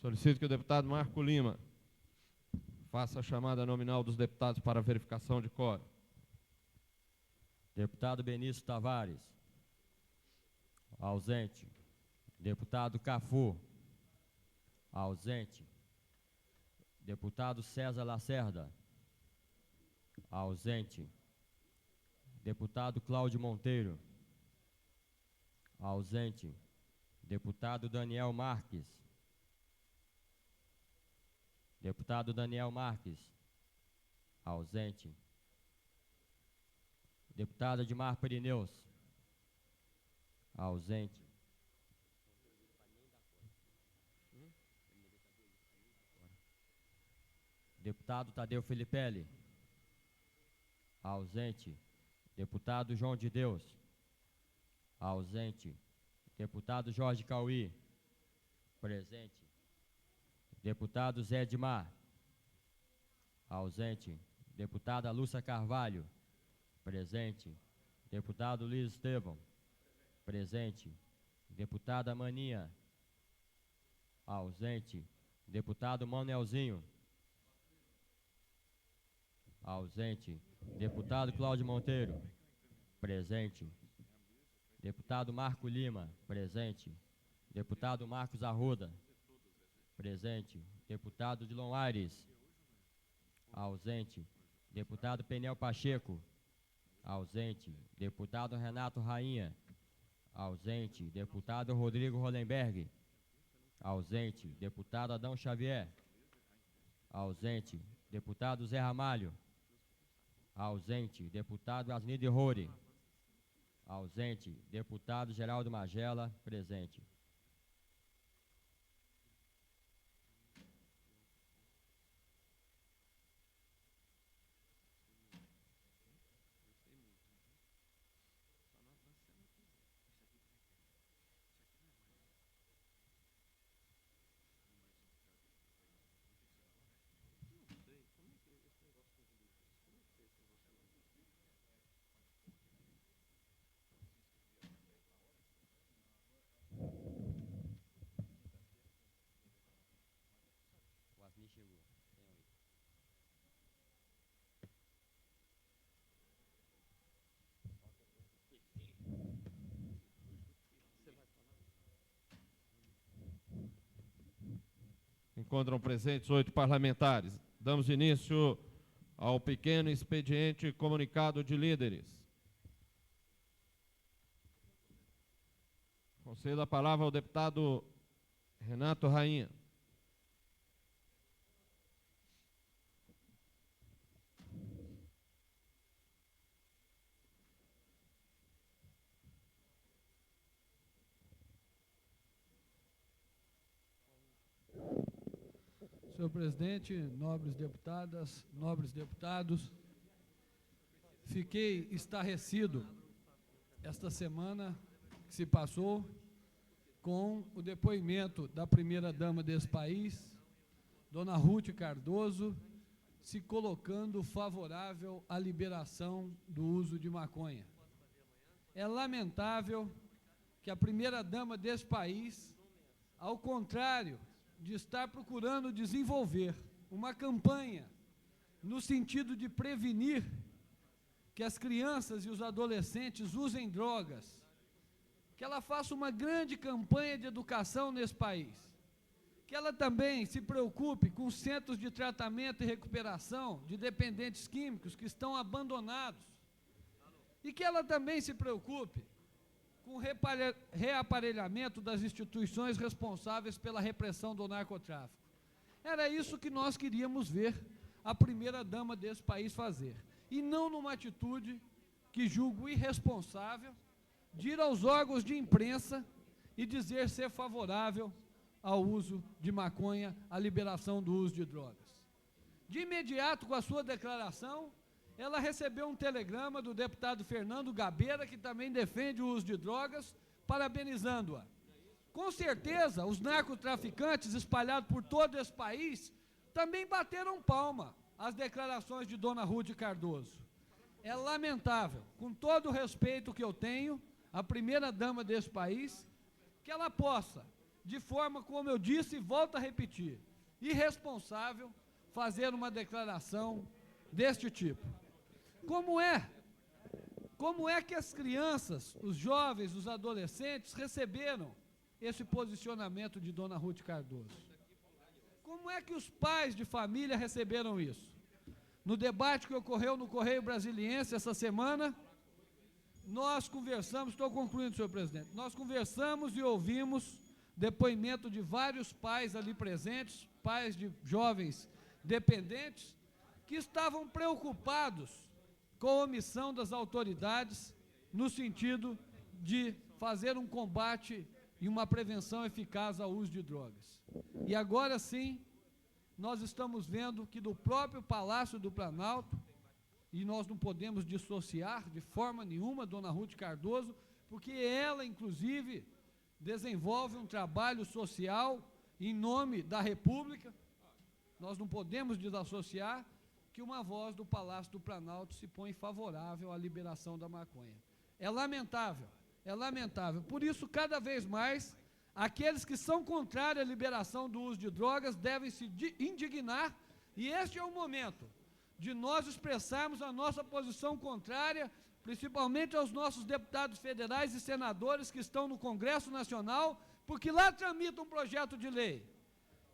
Solicito que o deputado Marco Lima faça a chamada nominal dos deputados para verificação de quórum. Deputado Benício Tavares. Ausente. Deputado Cafu. Ausente. Deputado César Lacerda. Ausente. Deputado Cláudio Monteiro. Ausente. Deputado Daniel Marques. Deputado Daniel Marques. Ausente. Deputado Edmar Perineus. Ausente. Deputado Tadeu Filipelli. Ausente. Deputado João de Deus. Ausente. Deputado Jorge Cauí. Presente. Deputado Zé Edmar. Ausente. Deputada Lúcia Carvalho. Presente. Deputado Luiz Estevão. Presente. Deputada Maninha. Ausente. Deputado Manuelzinho. Ausente. Deputado Cláudio Monteiro. Presente. Deputado Marco Lima. Presente. Deputado Marcos Arruda. Presente. Deputado Dilon Aires. Ausente. Deputado Penel Pacheco. Ausente. Deputado Renato Rainha. Ausente. Deputado Rodrigo Hollenberg. Ausente. Deputado Adão Xavier. Ausente. Deputado Zé Ramalho. Ausente. Deputado Asnide Roure. Ausente. Deputado Geraldo Magela. Presente. Encontram presentes 8 parlamentares. Damos início ao pequeno expediente comunicado de líderes. Concedo a palavra ao deputado Renato Rainha. Senhor presidente, nobres deputadas, nobres deputados, fiquei estarrecido esta semana que se passou com o depoimento da primeira-dama desse país, dona Ruth Cardoso, se colocando favorável à liberação do uso de maconha. É lamentável que a primeira-dama desse país, ao contrário de estar procurando desenvolver uma campanha no sentido de prevenir que as crianças e os adolescentes usem drogas, que ela faça uma grande campanha de educação nesse país, que ela também se preocupe com centros de tratamento e recuperação de dependentes químicos que estão abandonados, e que ela também se preocupe com o reaparelhamento das instituições responsáveis pela repressão do narcotráfico. Era isso que nós queríamos ver a primeira-dama desse país fazer, e não numa atitude que julgo irresponsável de ir aos órgãos de imprensa e dizer ser favorável ao uso de maconha, à liberação do uso de drogas. De imediato, com a sua declaração, ela recebeu um telegrama do deputado Fernando Gabeira, que também defende o uso de drogas, parabenizando-a. Com certeza, os narcotraficantes espalhados por todo esse país também bateram palma às declarações de dona Ruth Cardoso. É lamentável, com todo o respeito que eu tenho, a primeira-dama desse país, que ela possa de forma, como eu disse e volto a repetir, irresponsável fazer uma declaração deste tipo. Como é que as crianças, os jovens, os adolescentes receberam esse posicionamento de Dona Ruth Cardoso? Como é que os pais de família receberam isso? No debate que ocorreu no Correio Brasiliense essa semana, nós conversamos, estou concluindo, senhor presidente, nós conversamos e ouvimos depoimento de vários pais ali presentes, pais de jovens dependentes, que estavam preocupados com a omissão das autoridades no sentido de fazer um combate e uma prevenção eficaz ao uso de drogas. E agora sim, nós estamos vendo que do próprio Palácio do Planalto, e nós não podemos dissociar de forma nenhuma Dona Ruth Cardoso, porque ela, inclusive, desenvolve um trabalho social em nome da República. Nós não podemos desassociar que uma voz do Palácio do Planalto se põe favorável à liberação da maconha. É lamentável, é lamentável. Por isso, cada vez mais, aqueles que são contrários à liberação do uso de drogas devem se indignar, e este é o momento de nós expressarmos a nossa posição contrária, principalmente aos nossos deputados federais e senadores que estão no Congresso Nacional, porque lá tramita um projeto de lei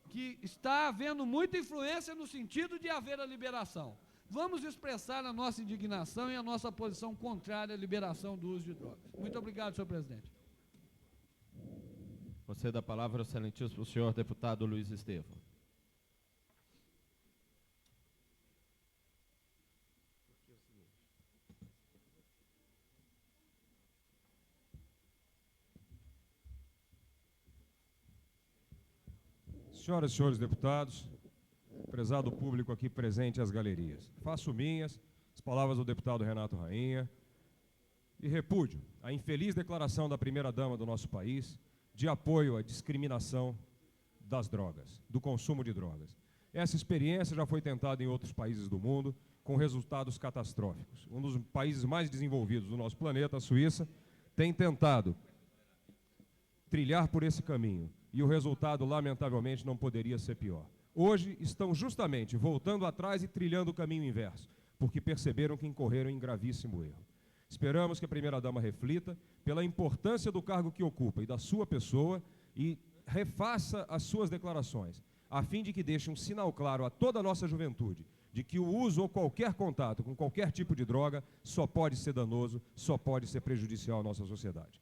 que está havendo muita influência no sentido de haver a liberação. Vamos expressar a nossa indignação e a nossa posição contrária à liberação do uso de drogas. Muito obrigado, senhor presidente. Você dá a palavra, excelentíssimo senhor deputado Luiz Estevão. Senhoras e senhores deputados, prezado público aqui presente às galerias, faço minhas as palavras do deputado Renato Rainha e repúdio a infeliz declaração da primeira-dama do nosso país de apoio à discriminação das drogas, do consumo de drogas. Essa experiência já foi tentada em outros países do mundo, com resultados catastróficos. Um dos países mais desenvolvidos do nosso planeta, a Suíça, tem tentado trilhar por esse caminho, e o resultado, lamentavelmente, não poderia ser pior. Hoje, estão justamente voltando atrás e trilhando o caminho inverso, porque perceberam que incorreram em gravíssimo erro. Esperamos que a primeira-dama reflita pela importância do cargo que ocupa e da sua pessoa e refaça as suas declarações, a fim de que deixe um sinal claro a toda a nossa juventude de que o uso ou qualquer contato com qualquer tipo de droga só pode ser danoso, só pode ser prejudicial à nossa sociedade.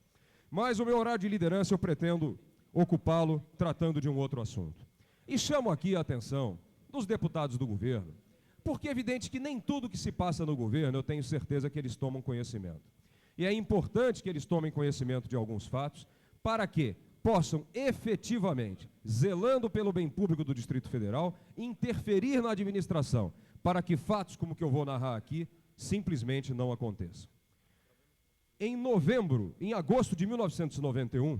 Mas o meu horário de liderança eu pretendo ocupá-lo tratando de um outro assunto. E chamo aqui a atenção dos deputados do governo, porque é evidente que nem tudo que se passa no governo eu tenho certeza que eles tomam conhecimento. E é importante que eles tomem conhecimento de alguns fatos para que possam efetivamente, zelando pelo bem público do Distrito Federal, interferir na administração, para que fatos como o que eu vou narrar aqui simplesmente não aconteçam. Em agosto de 1991,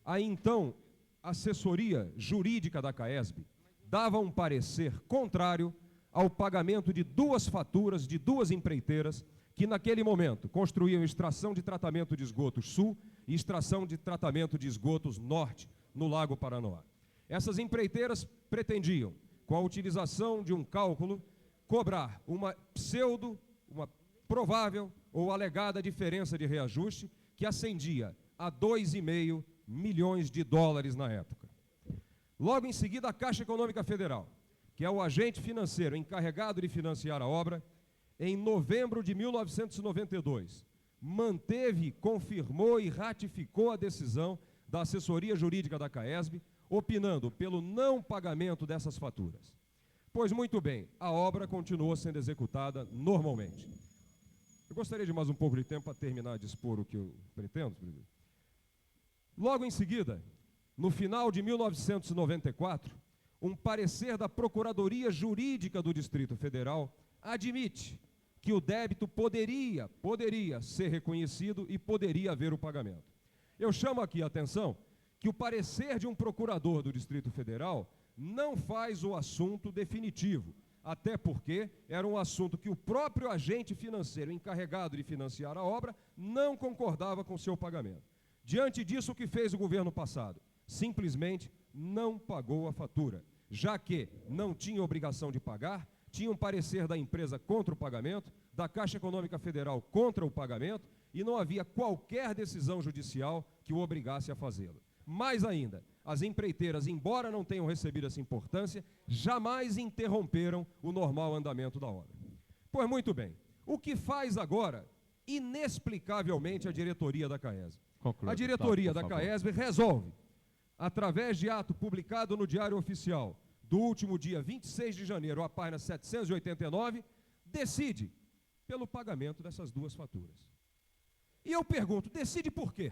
a então assessoria jurídica da CAESB dava um parecer contrário ao pagamento de duas faturas de duas empreiteiras que naquele momento construíam extração de tratamento de esgotos sul e extração de tratamento de esgotos norte no Lago Paranoá. Essas empreiteiras pretendiam, com a utilização de um cálculo, cobrar uma provável ou alegada diferença de reajuste que ascendia a 2,5 milhões de dólares na época. Logo em seguida, a Caixa Econômica Federal, que é o agente financeiro encarregado de financiar a obra, em novembro de 1992, manteve, confirmou e ratificou a decisão da assessoria jurídica da CAESB, opinando pelo não pagamento dessas faturas. Pois muito bem, a obra continuou sendo executada normalmente. Eu gostaria de mais um pouco de tempo para terminar de expor o que eu pretendo, presidente. Logo em seguida, no final de 1994, um parecer da Procuradoria Jurídica do Distrito Federal admite que o débito poderia ser reconhecido e poderia haver o pagamento. Eu chamo aqui a atenção que o parecer de um procurador do Distrito Federal não faz o assunto definitivo, até porque era um assunto que o próprio agente financeiro encarregado de financiar a obra não concordava com seu pagamento. Diante disso, o que fez o governo passado? simplesmente não pagou a fatura, já que não tinha obrigação de pagar, tinha um parecer da empresa contra o pagamento, da Caixa Econômica Federal contra o pagamento, e não havia qualquer decisão judicial que o obrigasse a fazê-lo. Mais ainda, as empreiteiras, embora não tenham recebido essa importância, jamais interromperam o normal andamento da obra. Pois muito bem, o que faz agora, inexplicavelmente, a diretoria da CAESB? Conclua, A diretoria deputado, da por favor. CAESB resolve, através de ato publicado no Diário Oficial do último dia 26 de janeiro, a página 789, decide pelo pagamento dessas duas faturas. E eu pergunto, decide por quê?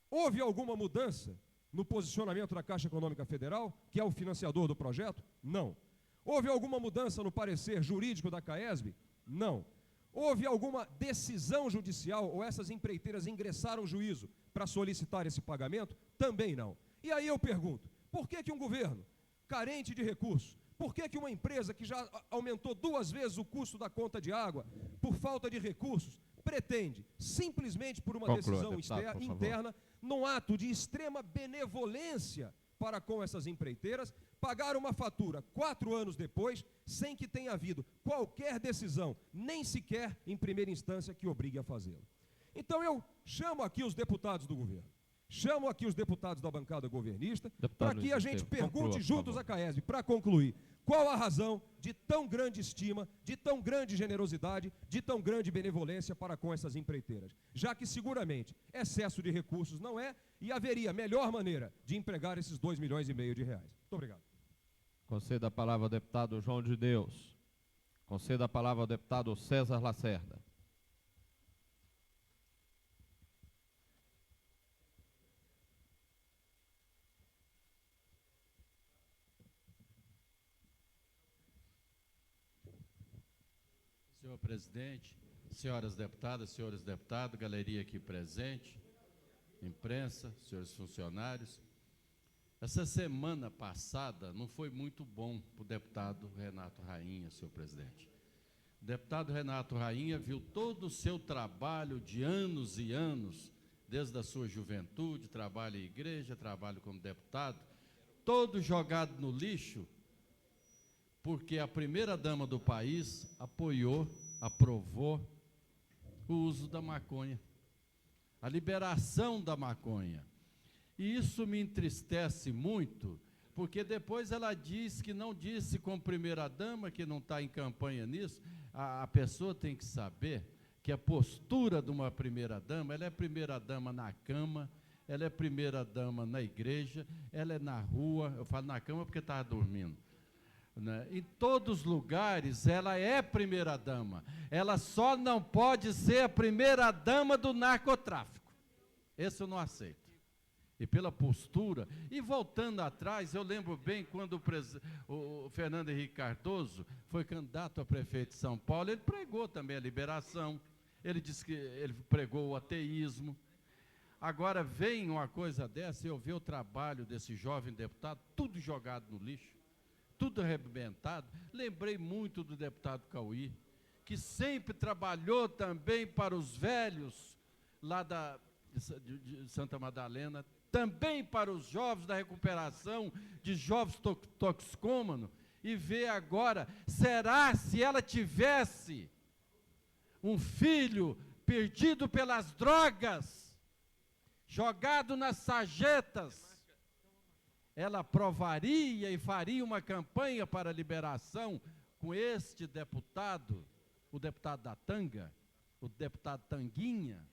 Houve alguma mudança no posicionamento da Caixa Econômica Federal, que é o financiador do projeto? Não. Houve alguma mudança no parecer jurídico da CAESB? Não. Houve alguma decisão judicial ou essas empreiteiras ingressaram juízo para solicitar esse pagamento? Também não. E aí eu pergunto, por que um governo carente de recursos, por que uma empresa que já aumentou 2 vezes o custo da conta de água, por falta de recursos, pretende, simplesmente por uma Conclua, decisão deputado, por favor. interna, num ato de extrema benevolência para com essas empreiteiras, pagar uma fatura 4 anos depois, sem que tenha havido qualquer decisão, nem sequer em primeira instância, que obrigue a fazê-lo. Então eu chamo aqui os deputados do governo, chamo aqui os deputados da bancada governista, Deputado para que Luiz a gente Estevam, pergunte conclua, por juntos favor. à CAESB, para concluir, qual a razão de tão grande estima, de tão grande generosidade, de tão grande benevolência para com essas empreiteiras, já que seguramente excesso de recursos não é, e haveria melhor maneira de empregar esses 2,5 milhões de reais. Muito obrigado. Conceda a palavra ao deputado João de Deus. Conceda a palavra ao deputado César Lacerda. Senhor presidente, senhoras deputadas, senhores deputados, galeria aqui presente, imprensa, senhores funcionários. Essa semana passada não foi muito bom para o deputado Renato Rainha, senhor presidente. O deputado Renato Rainha viu todo o seu trabalho de anos e anos, desde a sua juventude, trabalho em igreja, trabalho como deputado, todo jogado no lixo, porque a primeira-dama do país apoiou, aprovou o uso da maconha, a liberação da maconha. E isso me entristece muito, porque depois ela diz que não disse com primeira-dama, que não está em campanha nisso. A pessoa tem que saber que a postura de uma primeira-dama, ela é primeira-dama na cama, ela é primeira-dama na igreja, ela é na rua, eu falo na cama porque estava dormindo, né? Em todos os lugares ela é primeira-dama, ela só não pode ser a primeira-dama do narcotráfico, esse eu não aceito. E pela postura, e voltando atrás, eu lembro bem quando o Fernando Henrique Cardoso foi candidato a prefeito de São Paulo, ele pregou também a liberação, ele disse que ele pregou o ateísmo. Agora vem uma coisa dessa, eu ver o trabalho desse jovem deputado, tudo jogado no lixo, tudo arrebentado. Lembrei muito do deputado Cauí, que sempre trabalhou também para os velhos lá de Santa Madalena, também para os jovens da recuperação de jovens toxicômanos, e ver agora, será se ela tivesse um filho perdido pelas drogas, jogado nas sarjetas, ela aprovaria e faria uma campanha para a liberação com este deputado, o deputado da Tanga, o deputado Tanguinha?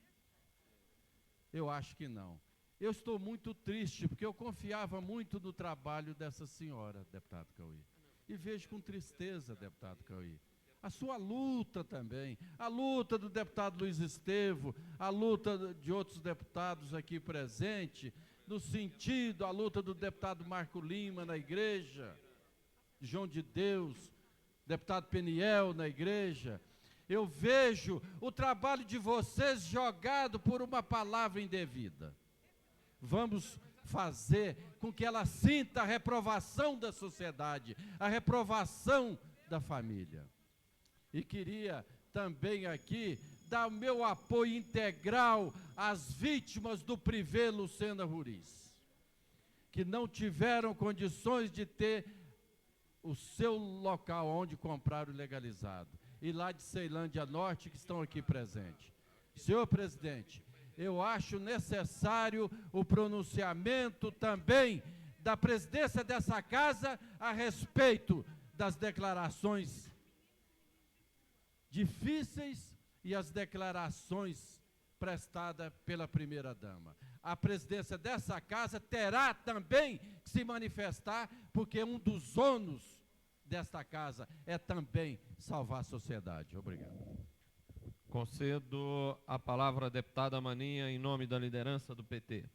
Eu acho que não. Eu estou muito triste, porque eu confiava muito no trabalho dessa senhora, deputado Cauí. E vejo com tristeza, deputado Cauí, a sua luta também, a luta do deputado Luiz Estevam, a luta de outros deputados aqui presentes, no sentido, a luta do deputado Marco Lima na igreja, João de Deus, deputado Peniel na igreja. Eu vejo o trabalho de vocês jogado por uma palavra indevida. Vamos fazer com que ela sinta a reprovação da sociedade, a reprovação da família. E queria também aqui dar o meu apoio integral às vítimas do privê Lucena Ruiz. que não tiveram condições de ter o seu local onde comprar o legalizado. E lá de Ceilândia Norte, que estão aqui presentes. Senhor presidente, eu acho necessário o pronunciamento também da presidência dessa casa a respeito das declarações difíceis e as declarações prestadas pela primeira-dama. A presidência dessa casa terá também que se manifestar, porque um dos ônus desta casa é também salvar a sociedade. Obrigado. Concedo a palavra à deputada Maninha, em nome da liderança do PT.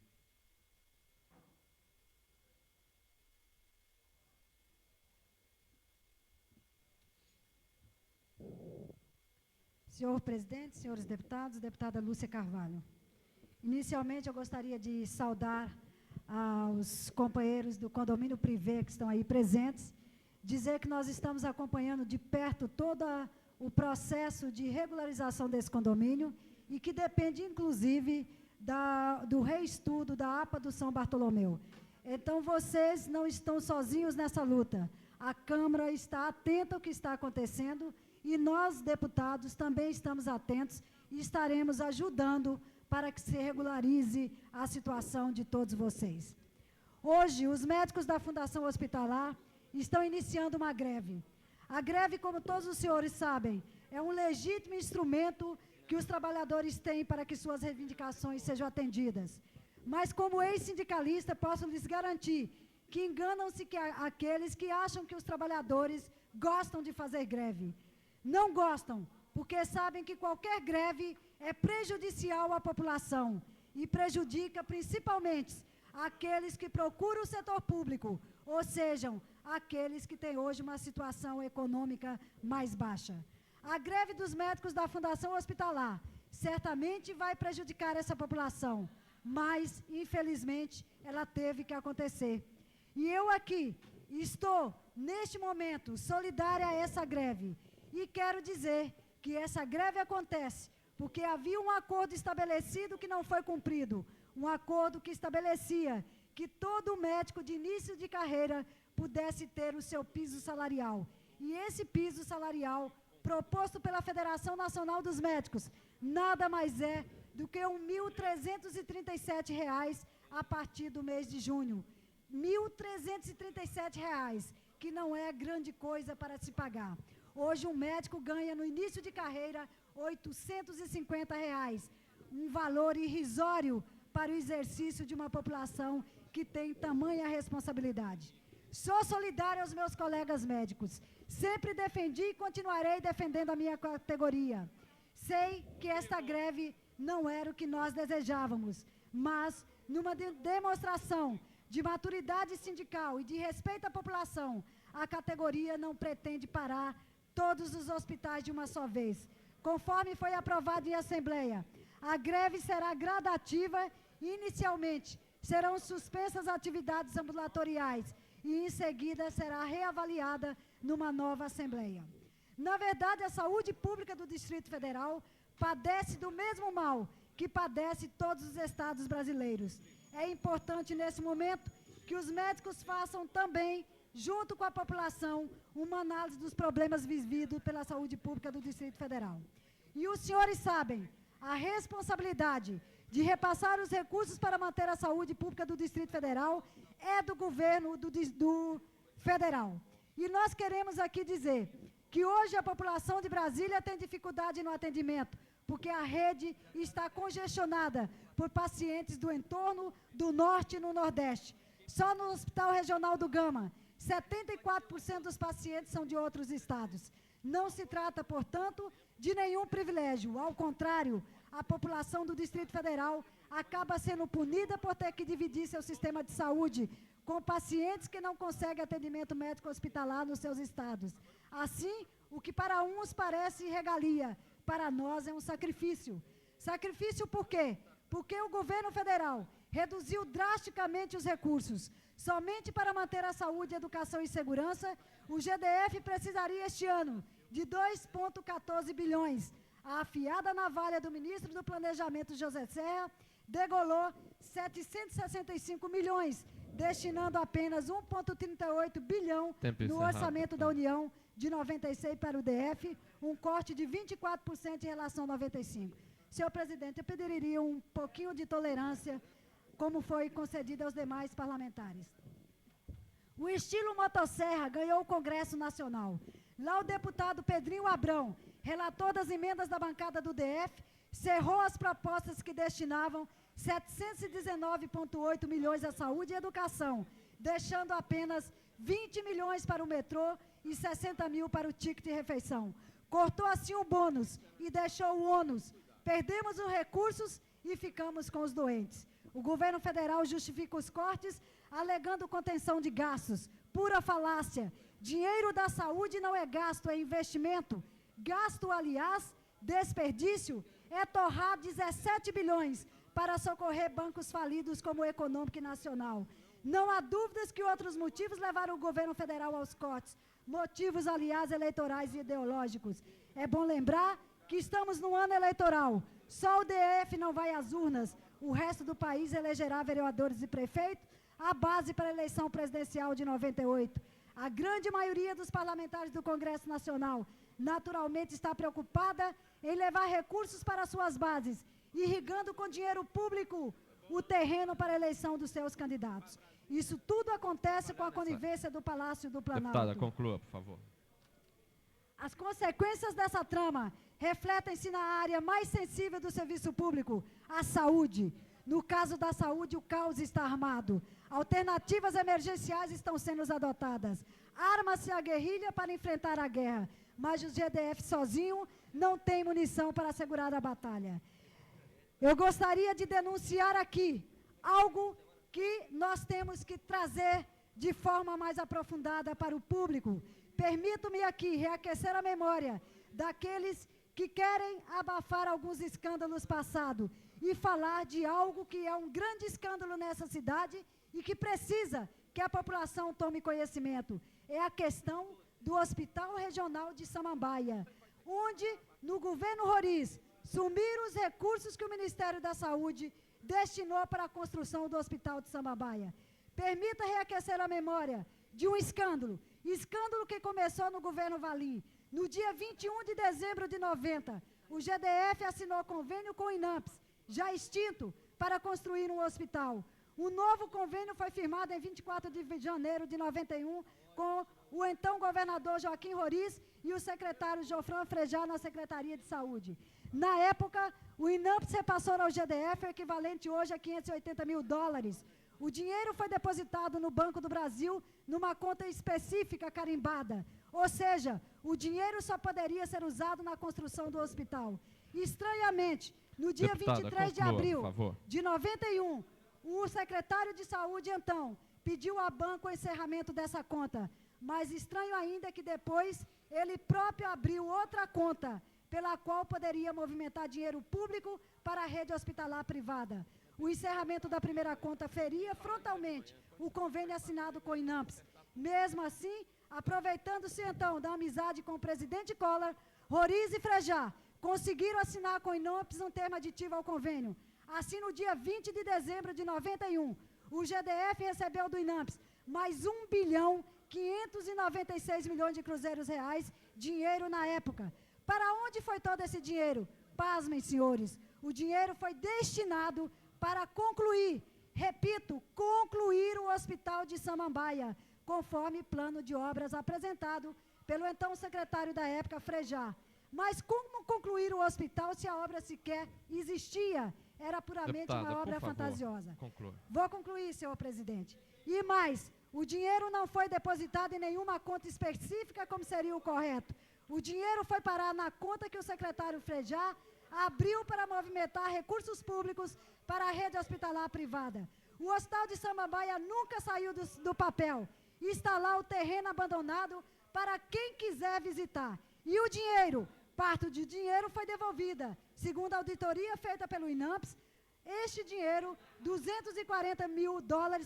Senhor presidente, senhores deputados, deputada Lúcia Carvalho. Inicialmente, eu gostaria de saudar aos companheiros do condomínio privê que estão aí presentes, dizer que nós estamos acompanhando de perto todo o processo de regularização desse condomínio e que depende, inclusive, do reestudo da APA do São Bartolomeu. Então, vocês não estão sozinhos nessa luta. A Câmara está atenta ao que está acontecendo e nós, deputados, também estamos atentos e estaremos ajudando para que se regularize a situação de todos vocês. Hoje, os médicos da Fundação Hospitalar estão iniciando uma greve. A greve, como todos os senhores sabem, é um legítimo instrumento que os trabalhadores têm para que suas reivindicações sejam atendidas. Mas, como ex-sindicalista, posso lhes garantir que enganam-se aqueles que acham que os trabalhadores gostam de fazer greve. Não gostam, porque sabem que qualquer greve é prejudicial à população e prejudica principalmente aqueles que procuram o setor público, ou sejam, aqueles que têm hoje uma situação econômica mais baixa. A greve dos médicos da Fundação Hospitalar certamente vai prejudicar essa população, mas, infelizmente, ela teve que acontecer. E eu aqui estou, neste momento, solidária a essa greve. E quero dizer que essa greve acontece porque havia um acordo estabelecido que não foi cumprido, um acordo que estabelecia que todo médico de início de carreira pudesse ter o seu piso salarial. E esse piso salarial, proposto pela Federação Nacional dos Médicos, nada mais é do que R$ 1.337 a partir do mês de junho. R$ 1.337, que não é grande coisa para se pagar. Hoje, um médico ganha, no início de carreira, R$ 850, um valor irrisório para o exercício de uma população que tem tamanha responsabilidade. Sou solidária aos meus colegas médicos. Sempre defendi e continuarei defendendo a minha categoria. Sei que esta greve não era o que nós desejávamos, mas, numa demonstração de maturidade sindical e de respeito à população, a categoria não pretende parar todos os hospitais de uma só vez. Conforme foi aprovado em Assembleia, a greve será gradativa e, inicialmente, serão suspensas atividades ambulatoriais e, em seguida, será reavaliada numa nova Assembleia. Na verdade, a saúde pública do Distrito Federal padece do mesmo mal que padece todos os estados brasileiros. É importante, nesse momento, que os médicos façam também, junto com a população, uma análise dos problemas vividos pela saúde pública do Distrito Federal. E os senhores sabem, a responsabilidade de repassar os recursos para manter a saúde pública do Distrito Federal é do governo do federal. E nós queremos aqui dizer que hoje a população de Brasília tem dificuldade no atendimento, porque a rede está congestionada por pacientes do entorno, do norte e no nordeste. Só no Hospital Regional do Gama, 74% dos pacientes são de outros estados. Não se trata, portanto, de nenhum privilégio. Ao contrário, a população do Distrito Federal acaba sendo punida por ter que dividir seu sistema de saúde com pacientes que não conseguem atendimento médico hospitalar nos seus estados. Assim, o que para uns parece regalia, para nós é um sacrifício. Sacrifício por quê? Porque o governo federal reduziu drasticamente os recursos. Somente para manter a saúde, educação e segurança, o GDF precisaria este ano de 2,14 bilhões. a afiada navalha do ministro do Planejamento, José Serra, degolou 765 milhões, destinando apenas 1,38 bilhão Tempo no encerrado, orçamento da deputado. União de 96 para o DF, um corte de 24% em relação a 95. Senhor presidente, eu pediria um pouquinho de tolerância, como foi concedido aos demais parlamentares. O estilo motosserra ganhou o Congresso Nacional. Lá o deputado Pedrinho Abrão, relator das emendas da bancada do DF, cerrou as propostas que destinavam 719,8 milhões à saúde e educação, deixando apenas 20 milhões para o metrô e 60 mil para o ticket de refeição. Cortou assim o bônus e deixou o ônus. Perdemos os recursos e ficamos com os doentes. O governo federal justifica os cortes, alegando contenção de gastos. Pura falácia. Dinheiro da saúde não é gasto, é investimento. Gasto, aliás, desperdício, é torrar 17 bilhões para socorrer bancos falidos como o Econômico e Nacional. Não há dúvidas que outros motivos levaram o governo federal aos cortes. Motivos, aliás, eleitorais e ideológicos. É bom lembrar que estamos no ano eleitoral. Só o DF não vai às urnas. O resto do país elegerá vereadores e prefeitos, a base para a eleição presidencial de 98. A grande maioria dos parlamentares do Congresso Nacional naturalmente está preocupada em levar recursos para suas bases, irrigando com dinheiro público o terreno para a eleição dos seus candidatos. Isso tudo acontece com a conivência do Palácio do Planalto. Deputada, conclua, por favor. As consequências dessa trama refletem-se na área mais sensível do serviço público, a saúde. No caso da saúde, o caos está armado. Alternativas emergenciais estão sendo adotadas. Arma-se a guerrilha para enfrentar a guerra, mas o GDF sozinho não tem munição para assegurar a batalha. Eu gostaria de denunciar aqui algo que nós temos que trazer de forma mais aprofundada para o público. Permito-me aqui reaquecer a memória daqueles que querem abafar alguns escândalos passados e falar de algo que é um grande escândalo nessa cidade e que precisa que a população tome conhecimento. É a questão do Hospital Regional de Samambaia, onde, no governo Roriz, sumiram os recursos que o Ministério da Saúde destinou para a construção do Hospital de Samambaia. Permita reaquecer a memória de um escândalo que começou no governo Valim. No dia 21 de dezembro de 90, o GDF assinou convênio com o INAMPS, já extinto, para construir um hospital. Um novo convênio foi firmado em 24 de janeiro de 91 com o então governador Joaquim Roriz e o secretário Jofran Frejá na Secretaria de Saúde. Na época, o INAMPS repassou ao GDF, o equivalente hoje a $580 mil. O dinheiro foi depositado no Banco do Brasil numa conta específica carimbada. Ou seja, o dinheiro só poderia ser usado na construção do hospital. Estranhamente, no dia Deputada, 23 de conclua, abril por favor. de 91, o secretário de Saúde, então, pediu ao banco o encerramento dessa conta. Mas estranho ainda é que depois ele próprio abriu outra conta, pela qual poderia movimentar dinheiro público para a rede hospitalar privada. O encerramento da primeira conta feria frontalmente o convênio assinado com o INAMPS. Mesmo assim, aproveitando-se então da amizade com o presidente Collor, Roriz e Frejá conseguiram assinar com o INAMPS um termo aditivo ao convênio. Assim, no dia 20 de dezembro de 91, o GDF recebeu do INAMPS mais R$1.596 bilhões de cruzeiros reais, dinheiro na época. Para onde foi todo esse dinheiro? Pasmem, senhores, o dinheiro foi destinado para concluir, repito, concluir o Hospital de Samambaia, conforme plano de obras apresentado pelo então secretário da época, Frejá. Mas como concluir o hospital se a obra sequer existia? Era puramente Deputada, uma obra por favor, fantasiosa. conclua. Vou concluir, senhor presidente. E mais, o dinheiro não foi depositado em nenhuma conta específica, como seria o correto. O dinheiro foi parar na conta que o secretário Frejá abriu para movimentar recursos públicos para a rede hospitalar privada. O Hospital de Samambaia nunca saiu do papel. Está lá o terreno abandonado para quem quiser visitar. E o dinheiro, parte do dinheiro foi devolvida. Segundo a auditoria feita pelo INAMPS, este dinheiro, $240 mil,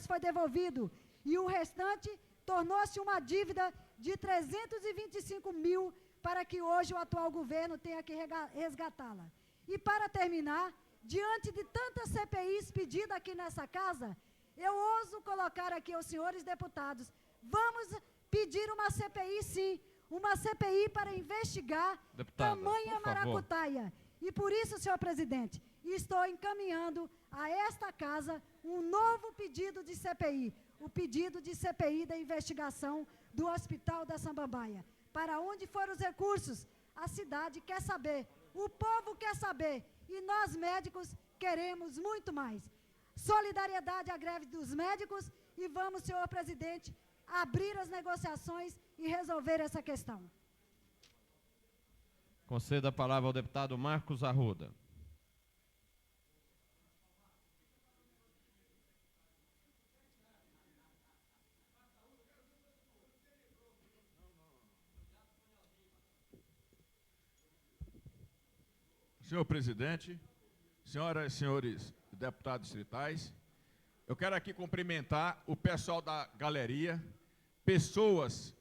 foi devolvido. E o restante tornou-se uma dívida de $325 mil para que hoje o atual governo tenha que resgatá-la. E para terminar, diante de tantas CPIs pedidas aqui nessa casa, eu ouso colocar aqui aos senhores deputados, vamos pedir uma CPI sim, uma CPI para investigar Deputada, tamanha por favor. maracutaia. E por isso, senhor presidente, estou encaminhando a esta casa um novo pedido de CPI, o pedido de CPI da investigação do Hospital da Samambaia. Para onde foram os recursos? A cidade quer saber, o povo quer saber, e nós médicos queremos muito mais. Solidariedade à greve dos médicos e vamos, senhor presidente, abrir as negociações e resolver essa questão. Conceda a palavra ao deputado Marcos Arruda. Senhor presidente, senhoras e senhores deputados distritais, eu quero aqui cumprimentar o pessoal da galeria, pessoas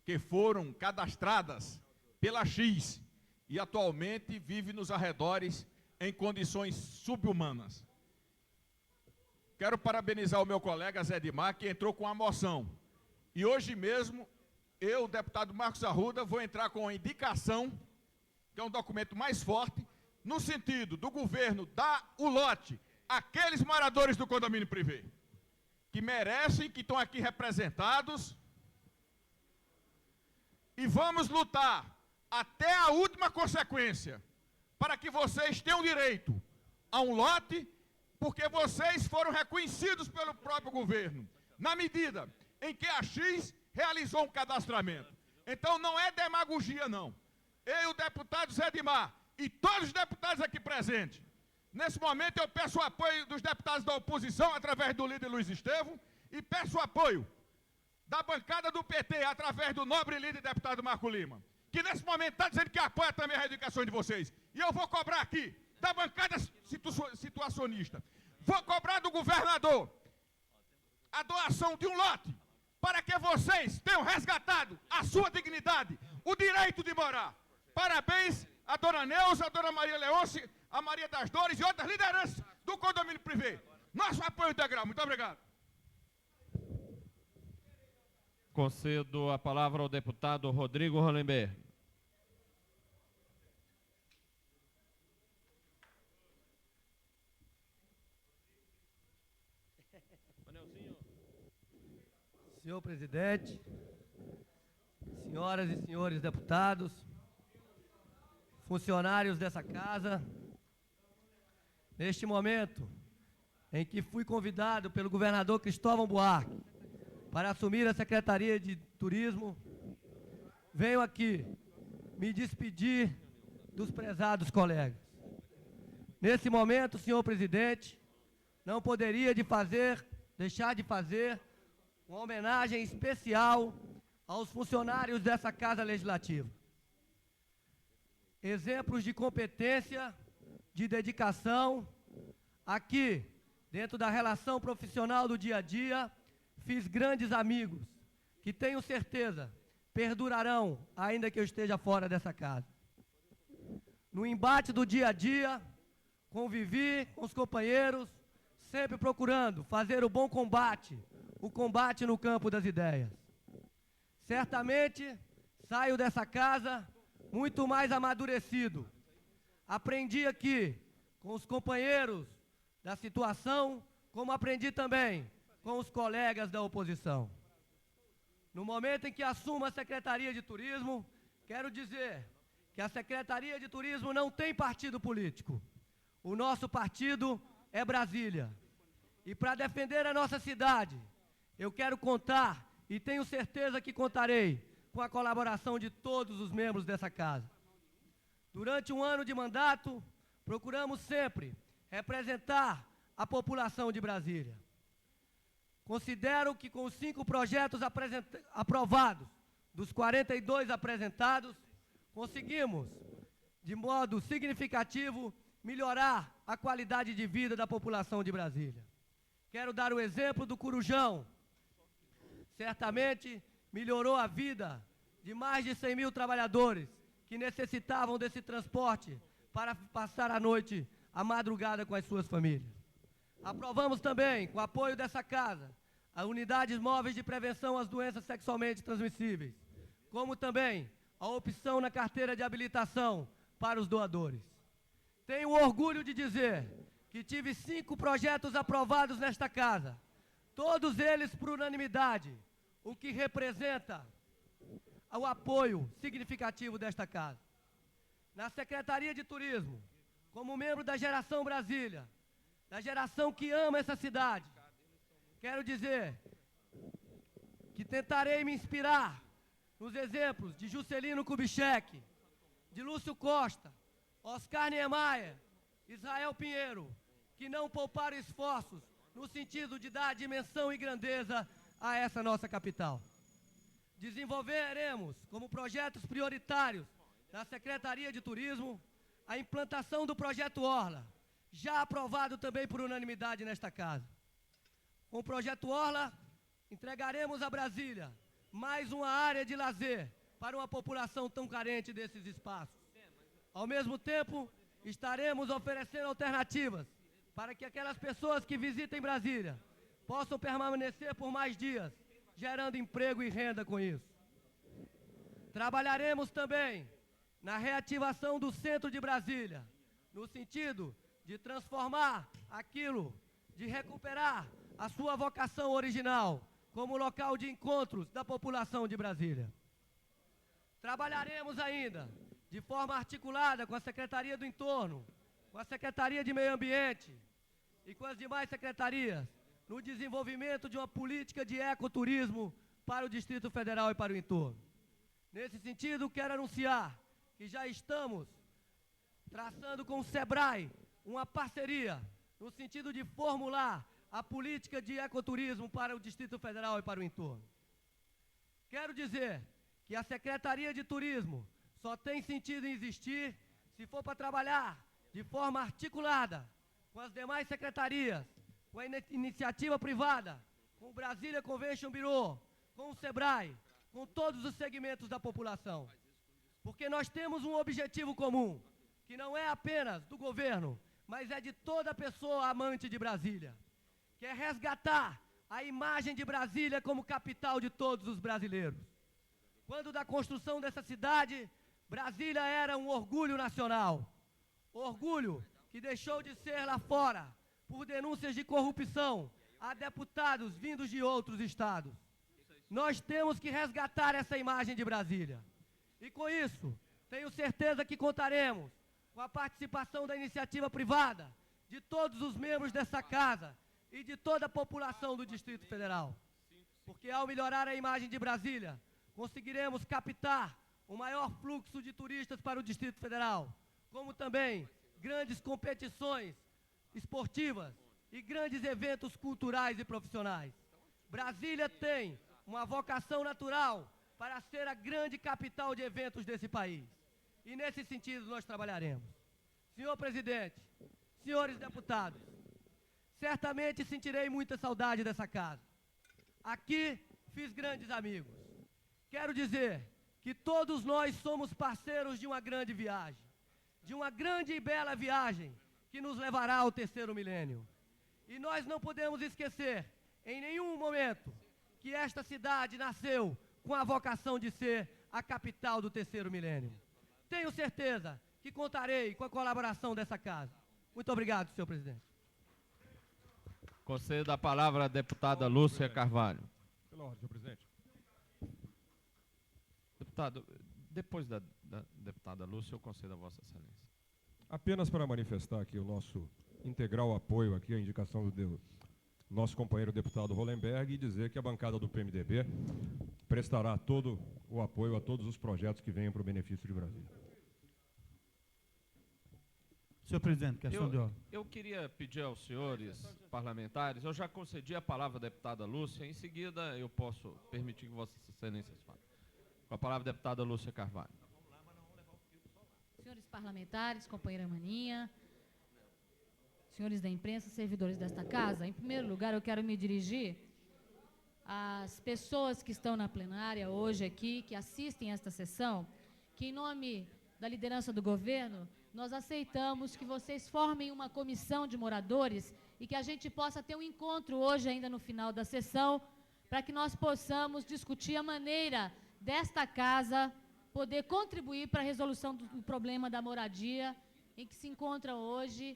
que foram cadastradas pela X e atualmente vivem nos arredores em condições subhumanas. Quero parabenizar o meu colega Zé Edmar, que entrou com a moção. E hoje mesmo, eu, deputado Marcos Arruda, vou entrar com a indicação, que é um documento mais forte, no sentido do governo dar o lote àqueles moradores do condomínio privê, que merecem, que estão aqui representados, e vamos lutar até a última consequência, para que vocês tenham direito a um lote, porque vocês foram reconhecidos pelo próprio governo, na medida em que a X realizou um cadastramento. Então não é demagogia não. Eu e o deputado Zé Edmar, e todos os deputados aqui presentes, nesse momento eu peço o apoio dos deputados da oposição, através do líder Luiz Estevão, e peço o apoio da bancada do PT, através do nobre líder deputado Marco Lima, que nesse momento está dizendo que apoia também a reivindicação de vocês. E eu vou cobrar aqui, da bancada situacionista, vou cobrar do governador a doação de um lote, para que vocês tenham resgatado a sua dignidade, o direito de morar. Parabéns a dona Neuza, a dona Maria Leôncio, a Maria das Dores e outras lideranças do condomínio privê. Nosso apoio integral. Muito obrigado. Concedo a palavra ao deputado Rodrigo Hollenberg. Senhor presidente, senhoras e senhores deputados, funcionários dessa casa, neste momento em que fui convidado pelo governador Cristóvão Buarque para assumir a Secretaria de Turismo, venho aqui me despedir dos prezados colegas. Nesse momento, senhor presidente, não poderia deixar de fazer uma homenagem especial aos funcionários dessa Casa Legislativa. Exemplos de competência, de dedicação. Aqui, dentro da relação profissional do dia a dia, fiz grandes amigos, que tenho certeza perdurarão, ainda que eu esteja fora dessa casa. No embate do dia a dia, convivi com os companheiros, sempre procurando fazer o bom combate, o combate no campo das ideias. Certamente, saio dessa casa muito mais amadurecido. Aprendi aqui com os companheiros da situação, como aprendi também com os colegas da oposição. No momento em que assumo a Secretaria de Turismo, quero dizer que a Secretaria de Turismo não tem partido político. O nosso partido é Brasília. E para defender a nossa cidade, eu quero contar, e tenho certeza que contarei, com a colaboração de todos os membros dessa casa. Durante um ano de mandato, procuramos sempre representar a população de Brasília. Considero que com os 5 projetos aprovados, dos 42 apresentados, conseguimos, de modo significativo, melhorar a qualidade de vida da população de Brasília. Quero dar o exemplo do Corujão. Certamente melhorou a vida de mais de 100 mil trabalhadores que necessitavam desse transporte para passar a noite, a madrugada com as suas famílias. Aprovamos também, com apoio dessa casa, as unidades móveis de prevenção às doenças sexualmente transmissíveis, como também a opção na carteira de habilitação para os doadores. Tenho o orgulho de dizer que tive 5 projetos aprovados nesta casa, todos eles por unanimidade, o que representa o apoio significativo desta casa. Na Secretaria de Turismo, como membro da Geração Brasília, da geração que ama essa cidade, quero dizer que tentarei me inspirar nos exemplos de Juscelino Kubitschek, de Lúcio Costa, Oscar Niemeyer, Israel Pinheiro, que não pouparam esforços no sentido de dar dimensão e grandeza a essa nossa capital. Desenvolveremos como projetos prioritários da Secretaria de Turismo a implantação do projeto Orla, já aprovado também por unanimidade nesta casa. Com o projeto Orla, entregaremos a Brasília mais uma área de lazer para uma população tão carente desses espaços. Ao mesmo tempo, estaremos oferecendo alternativas para que aquelas pessoas que visitem Brasília possam permanecer por mais dias, gerando emprego e renda com isso. Trabalharemos também na reativação do centro de Brasília, no sentido de transformar aquilo, de recuperar a sua vocação original como local de encontros da população de Brasília. Trabalharemos ainda de forma articulada com a Secretaria do Entorno, com a Secretaria de Meio Ambiente e com as demais secretarias, no desenvolvimento de uma política de ecoturismo para o Distrito Federal e para o entorno. Nesse sentido, quero anunciar que já estamos traçando com o SEBRAE uma parceria no sentido de formular a política de ecoturismo para o Distrito Federal e para o entorno. Quero dizer que a Secretaria de Turismo só tem sentido em existir se for para trabalhar de forma articulada com as demais secretarias, com a iniciativa privada, com o Brasília Convention Bureau, com o SEBRAE, com todos os segmentos da população. Porque nós temos um objetivo comum, que não é apenas do governo, mas é de toda pessoa amante de Brasília, que é resgatar a imagem de Brasília como capital de todos os brasileiros. Quando da construção dessa cidade, Brasília era um orgulho nacional, orgulho que deixou de ser lá fora, por denúncias de corrupção, a deputados vindos de outros estados. Nós temos que resgatar essa imagem de Brasília. E com isso, tenho certeza que contaremos com a participação da iniciativa privada, de todos os membros dessa casa e de toda a população do Distrito Federal. Porque ao melhorar a imagem de Brasília, conseguiremos captar o maior fluxo de turistas para o Distrito Federal, como também grandes competições esportivas e grandes eventos culturais e profissionais. Brasília tem uma vocação natural para ser a grande capital de eventos desse país. E nesse sentido nós trabalharemos. Senhor presidente, senhores deputados, certamente sentirei muita saudade dessa casa. Aqui fiz grandes amigos. Quero dizer que todos nós somos parceiros de uma grande viagem, de uma grande e bela viagem que nos levará ao terceiro milênio. E nós não podemos esquecer, em nenhum momento, que esta cidade nasceu com a vocação de ser a capital do terceiro milênio. Tenho certeza que contarei com a colaboração dessa casa. Muito obrigado, senhor presidente. Concedo a palavra à deputada Lúcia Carvalho. Pela ordem, senhor presidente. Deputado, depois da deputada Lúcia, eu concedo a Vossa Excelência. Apenas para manifestar aqui o nosso integral apoio aqui à indicação do nosso companheiro deputado Hollenberg e dizer que a bancada do PMDB prestará todo o apoio a todos os projetos que venham para o benefício de Brasília. Senhor presidente, questão de ordem. Eu queria pedir aos senhores parlamentares, eu já concedi a palavra à deputada Lúcia, em seguida eu posso permitir que Vossas Excelências falem. Com a palavra a deputada Lúcia Carvalho. Senhores parlamentares, companheira Maninha, senhores da imprensa, servidores desta casa, em primeiro lugar eu quero me dirigir às pessoas que estão na plenária hoje aqui, que assistem esta sessão, que em nome da liderança do governo, nós aceitamos que vocês formem uma comissão de moradores e que a gente possa ter um encontro hoje ainda no final da sessão, para que nós possamos discutir a maneira desta casa poder contribuir para a resolução do problema da moradia em que se encontram hoje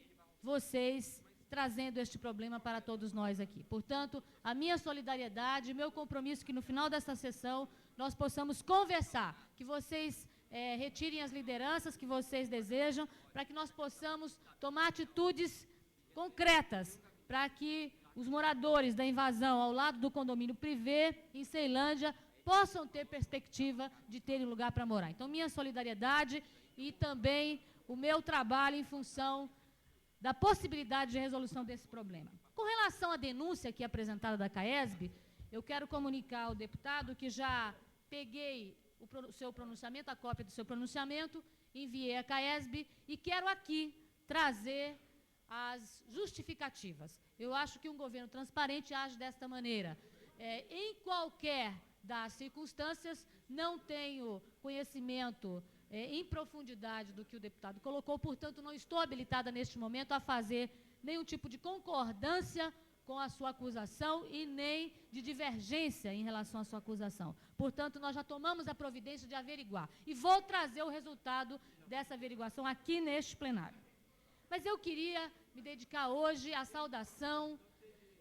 vocês trazendo este problema para todos nós aqui. Portanto, a minha solidariedade, meu compromisso que no final desta sessão nós possamos conversar, que vocês retirem as lideranças que vocês desejam, para que nós possamos tomar atitudes concretas, para que os moradores da invasão ao lado do condomínio privê, em Ceilândia, possam ter perspectiva de terem lugar para morar. Então, minha solidariedade e também o meu trabalho em função da possibilidade de resolução desse problema. Com relação à denúncia aqui apresentada da CAESB, eu quero comunicar ao deputado que já peguei o seu pronunciamento, a cópia do seu pronunciamento, enviei à CAESB e quero aqui trazer as justificativas. Eu acho que um governo transparente age desta maneira. Em qualquer das circunstâncias, não tenho conhecimento em profundidade do que o deputado colocou, portanto, não estou habilitada neste momento a fazer nenhum tipo de concordância com a sua acusação e nem de divergência em relação à sua acusação. Portanto, nós já tomamos a providência de averiguar e vou trazer o resultado dessa averiguação aqui neste plenário. Mas eu queria me dedicar hoje à saudação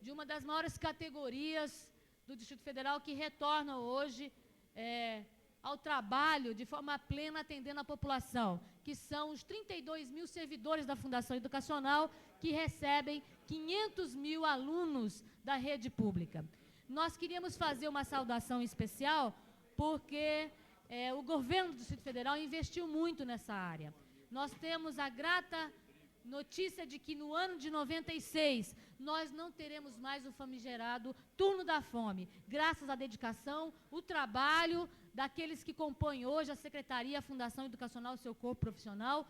de uma das maiores categorias do Distrito Federal que retornam hoje ao trabalho de forma plena atendendo a população, que são os 32 mil servidores da Fundação Educacional que recebem 500 mil alunos da rede pública. Nós queríamos fazer uma saudação especial porque o governo do Distrito Federal investiu muito nessa área. Nós temos a grata notícia de que no ano de 96 nós não teremos mais o famigerado turno da fome, graças à dedicação, o trabalho daqueles que compõem hoje a Secretaria, a Fundação Educacional, seu corpo profissional,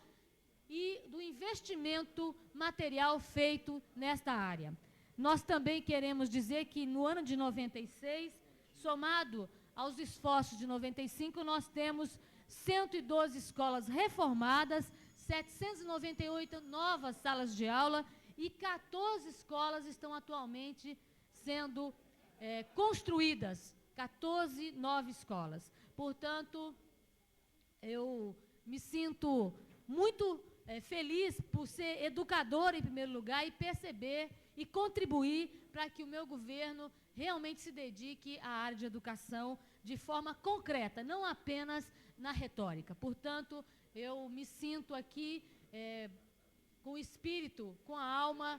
e do investimento material feito nesta área. Nós também queremos dizer que no ano de 96, somado aos esforços de 95, nós temos 112 escolas reformadas, 798 novas salas de aula e 14 escolas estão atualmente sendo construídas, 14 novas escolas. Portanto, eu me sinto muito feliz por ser educadora em primeiro lugar e perceber e contribuir para que o meu governo realmente se dedique à área de educação de forma concreta, não apenas na retórica. Portanto, eu me sinto aqui com o espírito, com a alma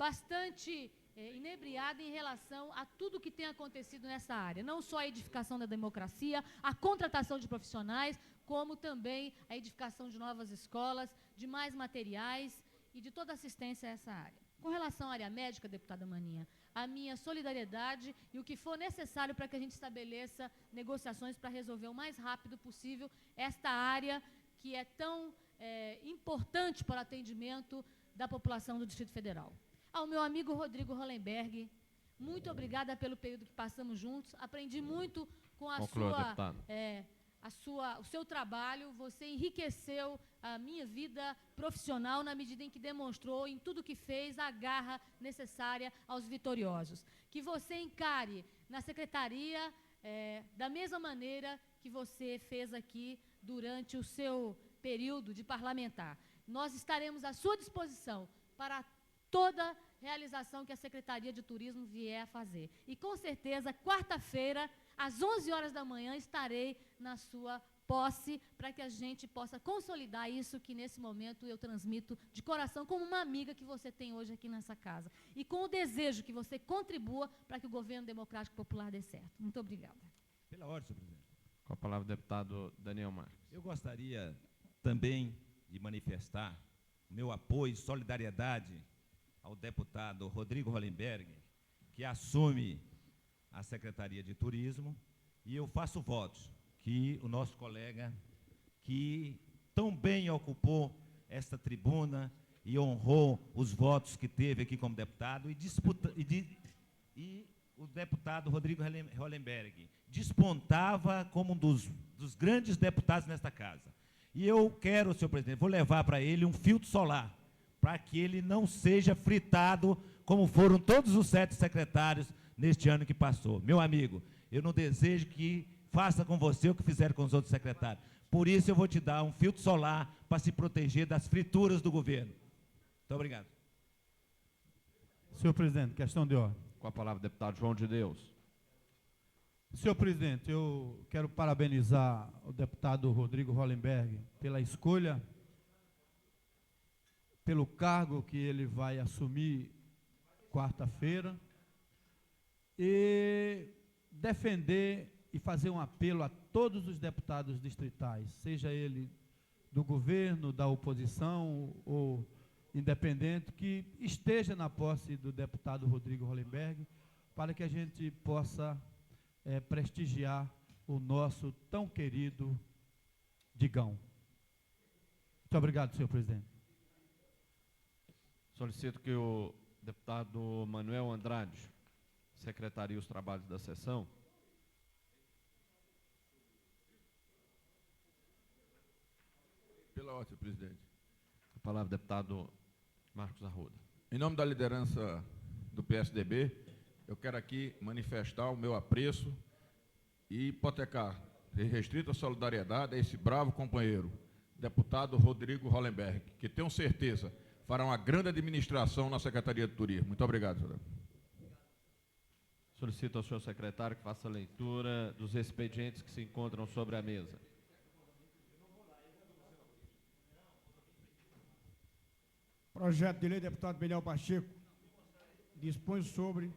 bastante inebriada em relação a tudo que tem acontecido nessa área. Não só a edificação da democracia, a contratação de profissionais, como também a edificação de novas escolas, de mais materiais e de toda assistência a essa área. Com relação à área médica, deputada Maninha, a minha solidariedade e o que for necessário para que a gente estabeleça negociações para resolver o mais rápido possível esta área que é tão importante para o atendimento da população do Distrito Federal. Ao meu amigo Rodrigo Hollenberg, muito obrigada pelo período que passamos juntos, aprendi muito com o seu trabalho, você enriqueceu a minha vida profissional na medida em que demonstrou em tudo que fez a garra necessária aos vitoriosos. Que você encare na secretaria da mesma maneira que você fez aqui durante o seu período de parlamentar. Nós estaremos à sua disposição para toda realização que a Secretaria de Turismo vier a fazer. E, com certeza, quarta-feira, às 11 horas da manhã, estarei na sua posse para que a gente possa consolidar isso que, nesse momento, eu transmito de coração como uma amiga que você tem hoje aqui nessa casa. E com o desejo que você contribua para que o governo democrático popular dê certo. Muito obrigada. Pela ordem, senhor presidente. Com a palavra, o deputado Daniel Marques. Eu gostaria também de manifestar meu apoio e solidariedade ao deputado Rodrigo Hollenberg, que assume a Secretaria de Turismo, e eu faço votos que o nosso colega, que tão bem ocupou esta tribuna e honrou os votos que teve aqui como deputado, e o deputado Rodrigo Hollenberg despontava como um dos grandes deputados nesta casa. E eu quero, senhor presidente, vou levar para ele um filtro solar, para que ele não seja fritado, como foram todos os 7 secretários neste ano que passou. Meu amigo, eu não desejo que faça com você o que fizeram com os outros secretários. Por isso eu vou te dar um filtro solar para se proteger das frituras do governo. Muito obrigado. Senhor presidente, questão de ordem. Com a palavra, deputado João de Deus. Senhor presidente, eu quero parabenizar o deputado Rodrigo Hollenberg pela escolha, pelo cargo que ele vai assumir quarta-feira, e defender e fazer um apelo a todos os deputados distritais, seja ele do governo, da oposição ou independente, que esteja na posse do deputado Rodrigo Hollenberg, para que a gente possa prestigiar o nosso tão querido Digão. Muito obrigado, senhor presidente. Solicito que o deputado Manuel Andrade secretarie os trabalhos da sessão. Pela ordem, presidente. A palavra, deputado Marcos Arruda. Em nome da liderança do PSDB, eu quero aqui manifestar o meu apreço e hipotecar, restrita solidariedade a esse bravo companheiro, deputado Rodrigo Hollenberg, que tenho certeza fará uma grande administração na Secretaria de Turismo. Muito obrigado, senhor. Solicito ao senhor secretário que faça a leitura dos expedientes que se encontram sobre a mesa. Projeto de lei, deputado Beniel Pacheco, dispõe sobre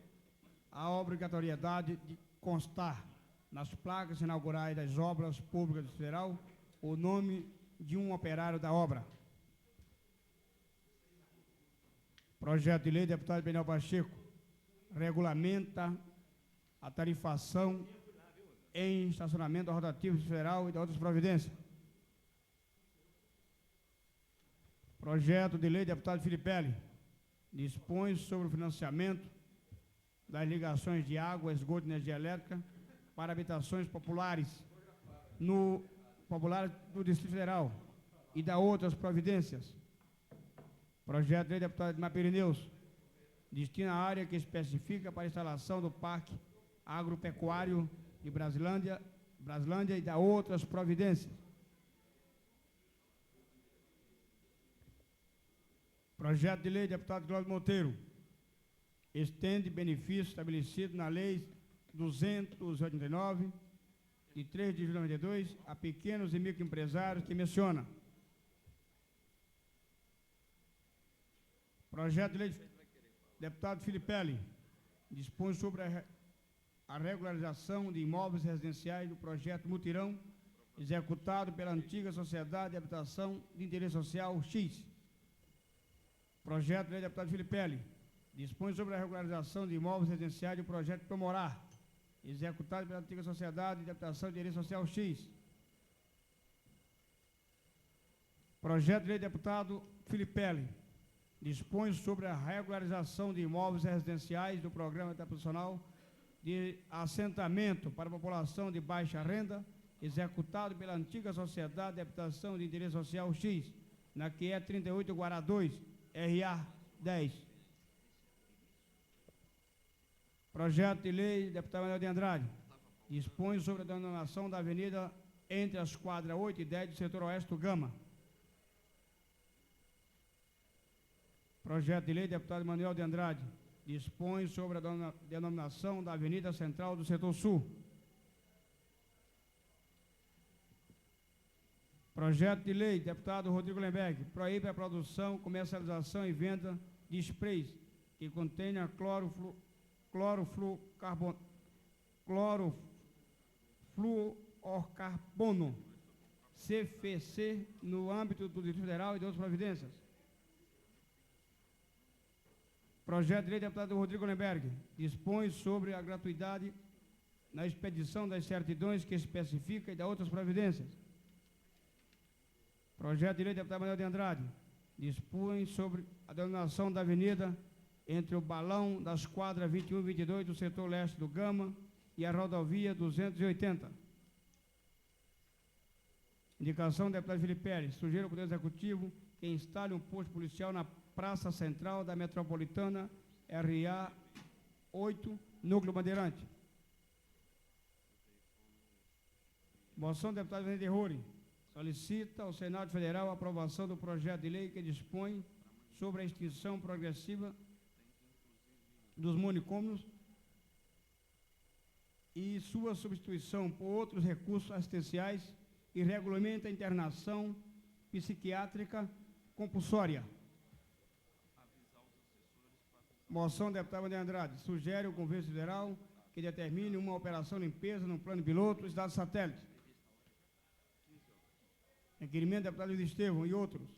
a obrigatoriedade de constar nas placas inaugurais das obras públicas do federal o nome de um operário da obra. Projeto de lei, deputado Beniel Pacheco, regulamenta a tarifação em estacionamento rotativo federal e de outras providências. Projeto de lei, deputado Filipelli, dispõe sobre o financiamento das ligações de água, esgoto e energia elétrica para habitações populares do Distrito Federal e da outras providências. Projeto de lei, deputado Edmar Pirineus, destina a área que especifica para a instalação do Parque Agropecuário de Brasilândia e da outras providências. Projeto de lei, deputado Cláudio Monteiro, estende benefício estabelecido na Lei 289, de 3 de julho de 92, a pequenos e microempresários, que menciona. Projeto de lei, deputado Filipelli, dispõe sobre a regularização de imóveis residenciais do projeto Mutirão, executado pela antiga Sociedade de Habitação de Interesse Social X. Projeto de lei, deputado Filipelli, dispõe sobre a regularização de imóveis residenciais do projeto Promorá, executado pela antiga Sociedade de Habitação de Interesse Social X. Projeto de lei, deputado Filipelli, dispõe sobre a regularização de imóveis residenciais do Programa Habitacional de Assentamento para a População de Baixa Renda, executado pela antiga Sociedade de Habitação de Interesse Social X, na QE 38 Guará 2, RA 10. Projeto de lei, deputado Manuel de Andrade, dispõe sobre a denominação da avenida entre as quadras 8 e 10 do setor oeste do Gama. Projeto de lei, deputado Manuel de Andrade, dispõe sobre a denominação da avenida central do setor sul. Projeto de lei, deputado Rodrigo Hollenberg, proíbe a produção, comercialização e venda de sprays que contenha clorofluorcarbono, CFC, no âmbito do Distrito Federal e de outras providências. Projeto de lei, deputado Rodrigo Hollenberg, dispõe sobre a gratuidade na expedição das certidões que especifica e de outras providências. Projeto de lei, deputado Manuel de Andrade, dispõe sobre a denominação da avenida entre o balão das quadras 21 e 22 do setor leste do Gama e a rodovia 280. Indicação do deputado Felipe Pérez. Sugiro ao Poder Executivo que instale um posto policial na Praça Central da Metropolitana RA 8, Núcleo Bandeirante. Moção do deputado Vicente Ruri. Solicita ao Senado Federal a aprovação do projeto de lei que dispõe sobre a extinção progressiva dos manicômios e sua substituição por outros recursos assistenciais e regulamenta a internação psiquiátrica compulsória. Moção do deputado André Andrade. Sugere o governo federal que determine uma operação limpeza no plano piloto dos dados satélites. Requerimento do deputado Luiz Estevão e outros.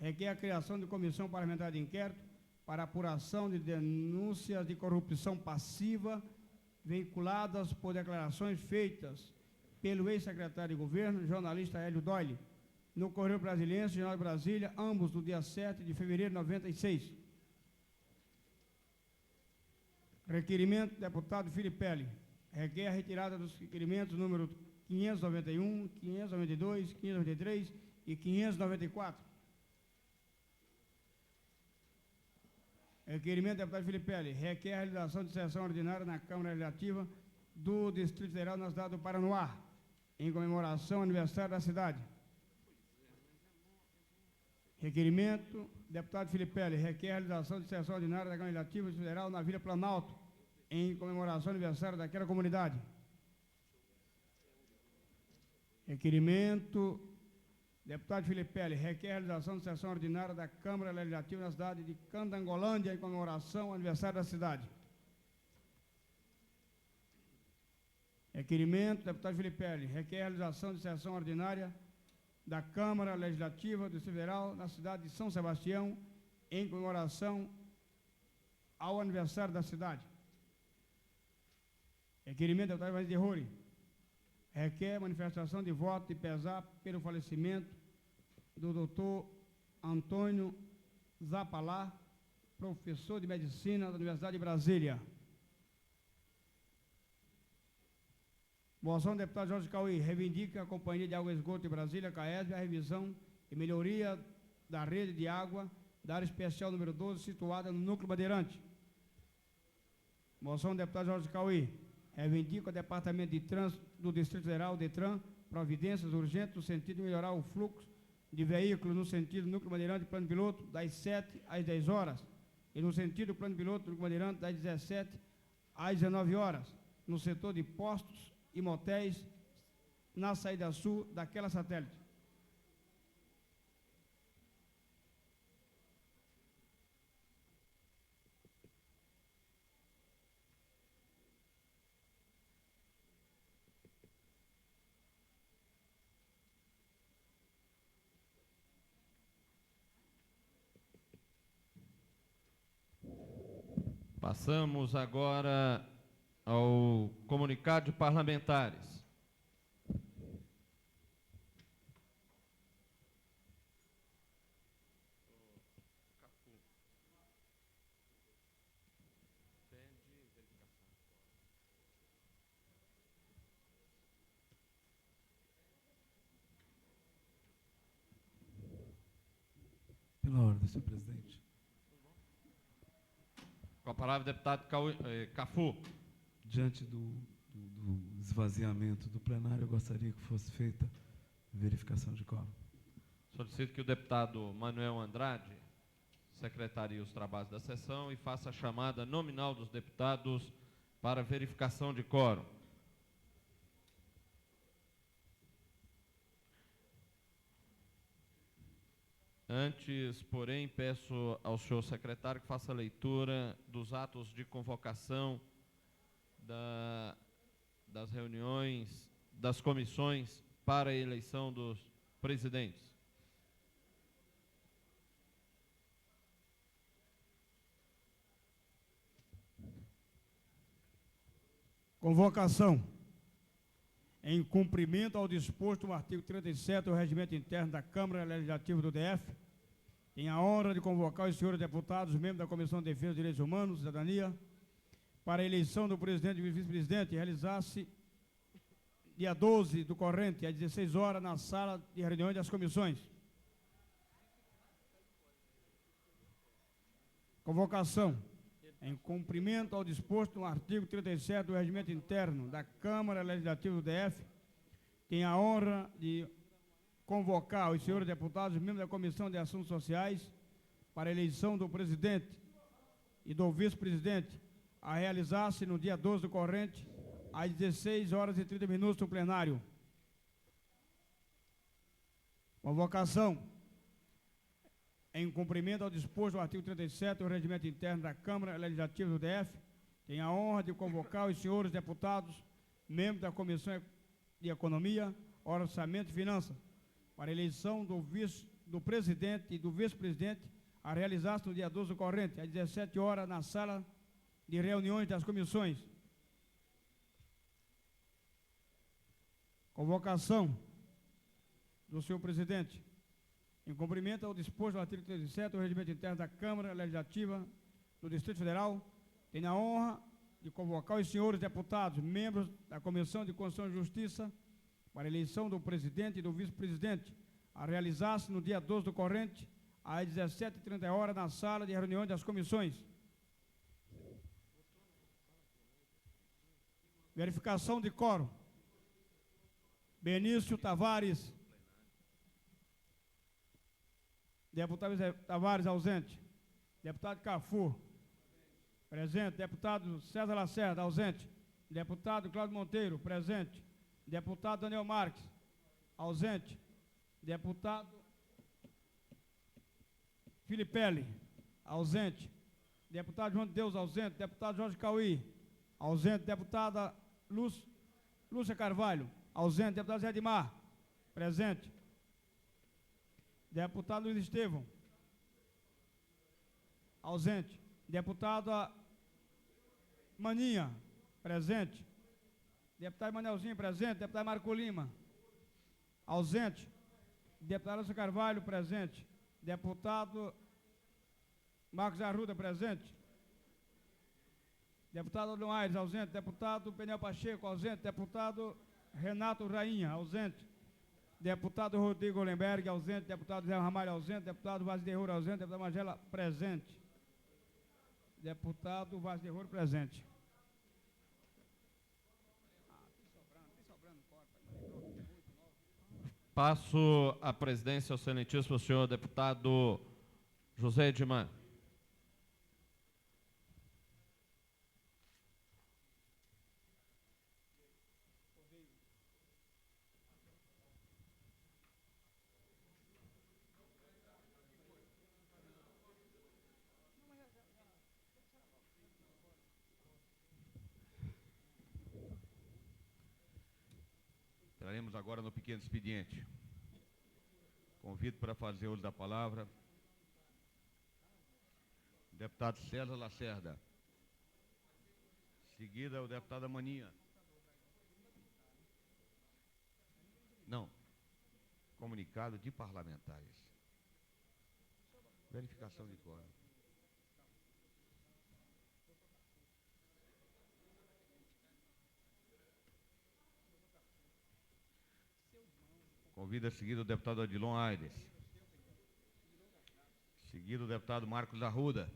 Requer a criação de comissão parlamentar de inquérito para apuração de denúncias de corrupção passiva veiculadas por declarações feitas pelo ex-secretário de governo, jornalista Hélio Doyle, no Correio Brasiliense, Jornal de Brasília, ambos no dia 7 de fevereiro de 96. Requerimento do deputado Felipe Pérez. Requer a retirada dos requerimentos número 591, 592, 593 e 594. Requerimento do deputado Felipe Pérez. Requer a realização de sessão ordinária na Câmara Legislativa do Distrito Federal na cidade do Paranoá, em comemoração ao aniversário da cidade. Requerimento do deputado Felipe Pérez. Requer a realização de sessão ordinária da Câmara Legislativa Federal na Vila Planalto, em comemoração ao aniversário daquela comunidade. Requerimento do deputado Felipe Pérez. Requer a realização de sessão ordinária da Câmara Legislativa na cidade de Candangolândia, em comemoração ao aniversário da cidade. Requerimento do deputado Felipe Pérez. Requer a realização de sessão ordinária da Câmara Legislativa do Distrito Federal na cidade de São Sebastião, em comemoração ao aniversário da cidade. Requerimento do deputado Vicente Ruri. Requer manifestação de voto e pesar pelo falecimento do doutor Antônio Zapalá, professor de medicina da Universidade de Brasília. Moção do deputado Jorge Cauí. Reivindica a Companhia de Água e Esgoto de Brasília, CAESB, a revisão e melhoria da rede de água da área especial número 12, situada no Núcleo Bandeirante. Moção do deputado Jorge Cauí. Reivindica o Departamento de Trânsito do Distrito Federal, DETRAN, providências urgentes no sentido de melhorar o fluxo de veículos no sentido Núcleo Bandeirante Plano Piloto, das 7 às 10 horas, e no sentido Plano Piloto Núcleo Bandeirante, das 17 às 19 horas, no setor de postos e motéis, na saída sul daquela satélite. Passamos agora ao comunicado de parlamentares. Pela ordem, senhor presidente. Com a palavra, deputado Cafu. Diante do esvaziamento do plenário, eu gostaria que fosse feita verificação de quórum. Solicito que o deputado Manuel Andrade secretarie os trabalhos da sessão e faça a chamada nominal dos deputados para verificação de quórum. Antes, porém, peço ao senhor secretário que faça a leitura dos atos de convocação das reuniões das comissões para a eleição dos presidentes. Convocação. Em cumprimento ao disposto no artigo 37 do Regimento Interno da Câmara Legislativa do DF, tenho a honra de convocar os senhores deputados, membros da Comissão de Defesa dos Direitos Humanos e Cidadania, para a eleição do presidente e vice-presidente, realizar-se dia 12 do corrente, às 16 horas, na sala de reuniões das comissões. Convocação. Em cumprimento ao disposto no artigo 37 do Regimento Interno da Câmara Legislativa do DF, tenho a honra de convocar os senhores deputados, membros da Comissão de Assuntos Sociais, para a eleição do presidente e do vice-presidente, a realizar-se no dia 12 do corrente, às 16 horas e 30 minutos no plenário. Convocação. Em cumprimento ao disposto do artigo 37 do Regimento Interno da Câmara Legislativa do DF, tenho a honra de convocar os senhores deputados, membros da Comissão de Economia, Orçamento e Finanças, para a eleição do presidente e do vice-presidente, a realizar-se no dia 12 do corrente, às 17 horas, na sala de reuniões das comissões. Convocação do senhor presidente. Em cumprimento ao disposto do artigo 37 do Regimento Interno da Câmara Legislativa do Distrito Federal, tenho a honra de convocar os senhores deputados, membros da Comissão de Constituição e Justiça, para a eleição do presidente e do vice-presidente, a realizar-se no dia 12 do corrente, às 17h30, na sala de reuniões das comissões. Verificação de quórum. Benício Tavares. Deputado Tavares, ausente. Deputado Cafu, presente. Deputado César Lacerda, ausente. Deputado Cláudio Monteiro, presente. Deputado Daniel Marques, ausente. Deputado Filipelli, ausente. Deputado João de Deus, ausente. Deputado Jorge Cauí, ausente. Deputada Lúcia Carvalho, ausente. Deputado Zé Edmar, presente. Deputado Luiz Estevão, ausente. Deputada Maninha, presente. Deputado Manelzinho, presente. Deputado Marco Lima, ausente. Deputado Lúcia Carvalho, presente. Deputado Marcos Arruda, presente. Deputado Adão Aires, ausente. Deputado Peniel Pacheco, ausente. Deputado Renato Rainha, ausente. Deputado Rodrigo Hollenberg, ausente. Deputado Zé Ramalho, ausente. Deputado Vaz de Rouro, ausente. Deputado Magela, presente. Deputado Vaz de Rouro, presente. Passo a presidência ao excelentíssimo senhor deputado José Edmar. Entraremos agora no pequeno expediente. Convido para fazer uso da palavra o deputado César Lacerda. Seguida, o deputado Maninha. Não. Comunicado de parlamentares. Verificação de quórum. Convido a seguir o deputado Adilon Aires. Seguido o deputado Marcos Arruda.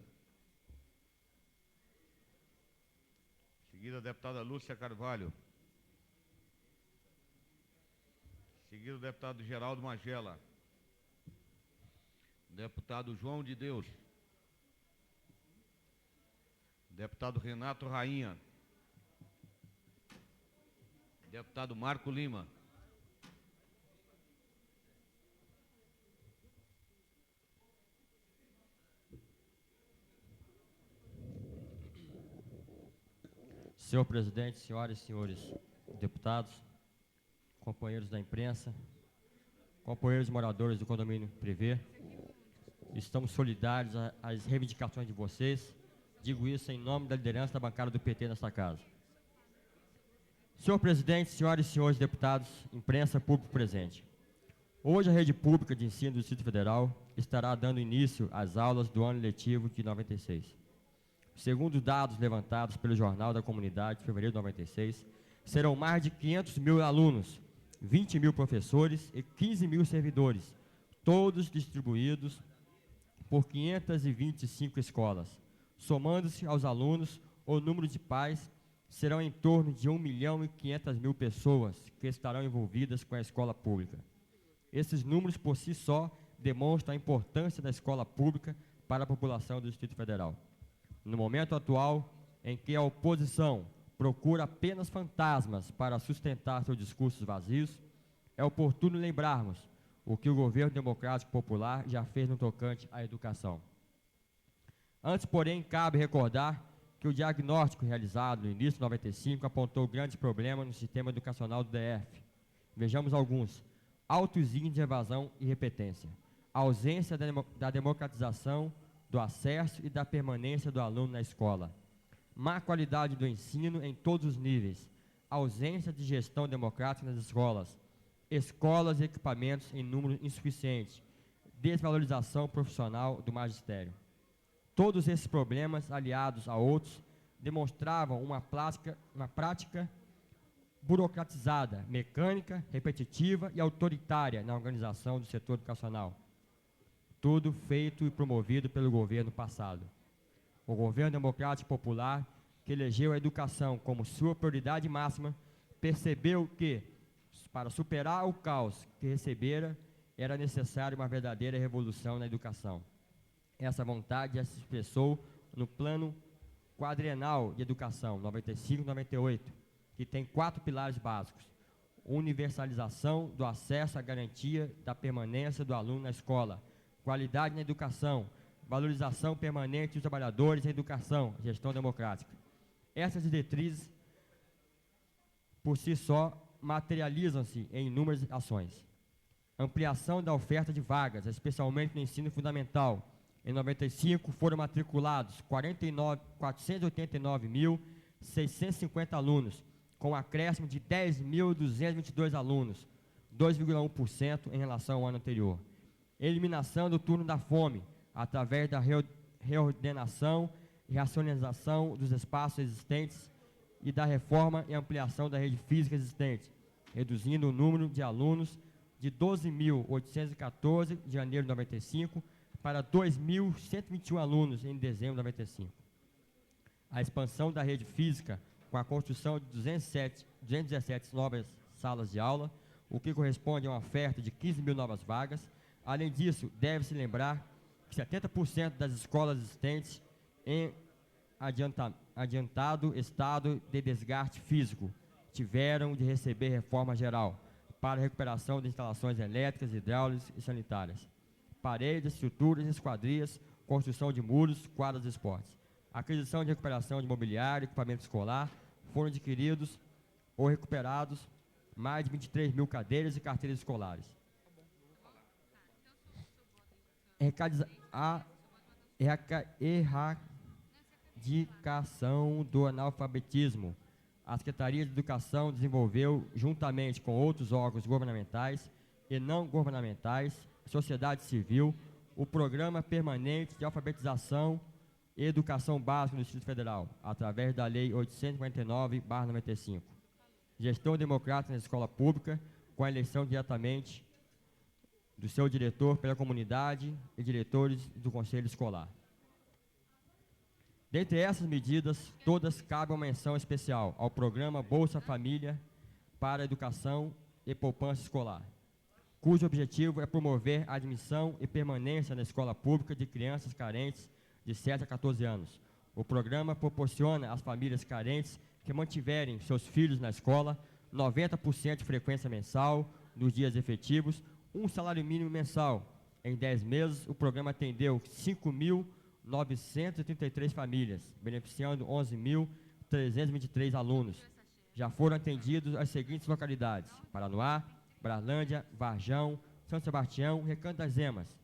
Seguido a deputada Lúcia Carvalho. Seguido o deputado Geraldo Magela. Deputado João de Deus. Deputado Renato Rainha. Deputado Marco Lima. Senhor presidente, senhoras e senhores deputados, companheiros da imprensa, companheiros moradores do condomínio Privé, estamos solidários às reivindicações de vocês. Digo isso em nome da liderança da bancada do PT nesta casa. Senhor presidente, senhoras e senhores deputados, imprensa, público presente. Hoje a rede pública de ensino do Distrito Federal estará dando início às aulas do ano letivo de 96. Segundo dados levantados pelo Jornal da Comunidade, de fevereiro de 96, serão mais de 500 mil alunos, 20 mil professores e 15 mil servidores, todos distribuídos por 525 escolas. Somando-se aos alunos, o número de pais serão em torno de 1.500.000 pessoas que estarão envolvidas com a escola pública. Esses números, por si só, demonstram a importância da escola pública para a população do Distrito Federal. No momento atual, em que a oposição procura apenas fantasmas para sustentar seus discursos vazios, é oportuno lembrarmos o que o governo democrático popular já fez no tocante à educação. Antes, porém, cabe recordar que o diagnóstico realizado no início de 95 apontou grandes problemas no sistema educacional do DF. Vejamos alguns: altos índices de evasão e repetência, ausência da democratização do acesso e da permanência do aluno na escola, má qualidade do ensino em todos os níveis, ausência de gestão democrática nas escolas, escolas e equipamentos em número insuficiente, desvalorização profissional do magistério. Todos esses problemas, aliados a outros, demonstravam uma prática burocratizada, mecânica, repetitiva e autoritária na organização do setor educacional. Tudo feito e promovido pelo governo passado. O governo democrático popular, que elegeu a educação como sua prioridade máxima, percebeu que, para superar o caos que recebera, era necessária uma verdadeira revolução na educação. Essa vontade já se expressou no Plano Quadrienal de Educação, 95-98, que tem 4 pilares básicos: universalização do acesso à garantia da permanência do aluno na escola, qualidade na educação, valorização permanente dos trabalhadores em educação, gestão democrática. Essas diretrizes, por si só, materializam-se em inúmeras ações. Ampliação da oferta de vagas, especialmente no ensino fundamental. Em 95, foram matriculados 489.650 alunos, com acréscimo de 10.222 alunos, 2,1% em relação ao ano anterior. Eliminação do turno da fome, através da reordenação e racionalização dos espaços existentes e da reforma e ampliação da rede física existente, reduzindo o número de alunos de 12.814 de janeiro de 95 para 2.121 alunos em dezembro de 95. A expansão da rede física com a construção de 217 novas salas de aula, o que corresponde a uma oferta de 15 mil novas vagas. Além disso, deve-se lembrar que 70% das escolas existentes em adiantado estado de desgaste físico tiveram de receber reforma geral para a recuperação de instalações elétricas, hidráulicas e sanitárias, paredes, estruturas, esquadrias, construção de muros, quadras de esportes. Aquisição de recuperação de mobiliário, equipamento escolar, foram adquiridos ou recuperados mais de 23 mil cadeiras e carteiras escolares. Erradicação do analfabetismo. A Secretaria de Educação desenvolveu, juntamente com outros órgãos governamentais e não governamentais, sociedade civil, o Programa Permanente de Alfabetização e Educação Básica do Distrito Federal, através da Lei 859/95. Gestão democrática na escola pública, com a eleição diretamente do seu diretor pela comunidade e diretores do Conselho Escolar. Dentre essas medidas, todas cabem uma menção especial ao programa Bolsa Família para a Educação e Poupança Escolar, cujo objetivo é promover a admissão e permanência na escola pública de crianças carentes de 7 a 14 anos. O programa proporciona às famílias carentes que mantiverem seus filhos na escola 90% de frequência mensal nos dias efetivos, um salário mínimo mensal. Em 10 meses, o programa atendeu 5.933 famílias, beneficiando 11.323 alunos. Já foram atendidos as seguintes localidades: Paranoá, Bralândia, Varjão, São Sebastião e Recanto das Emas.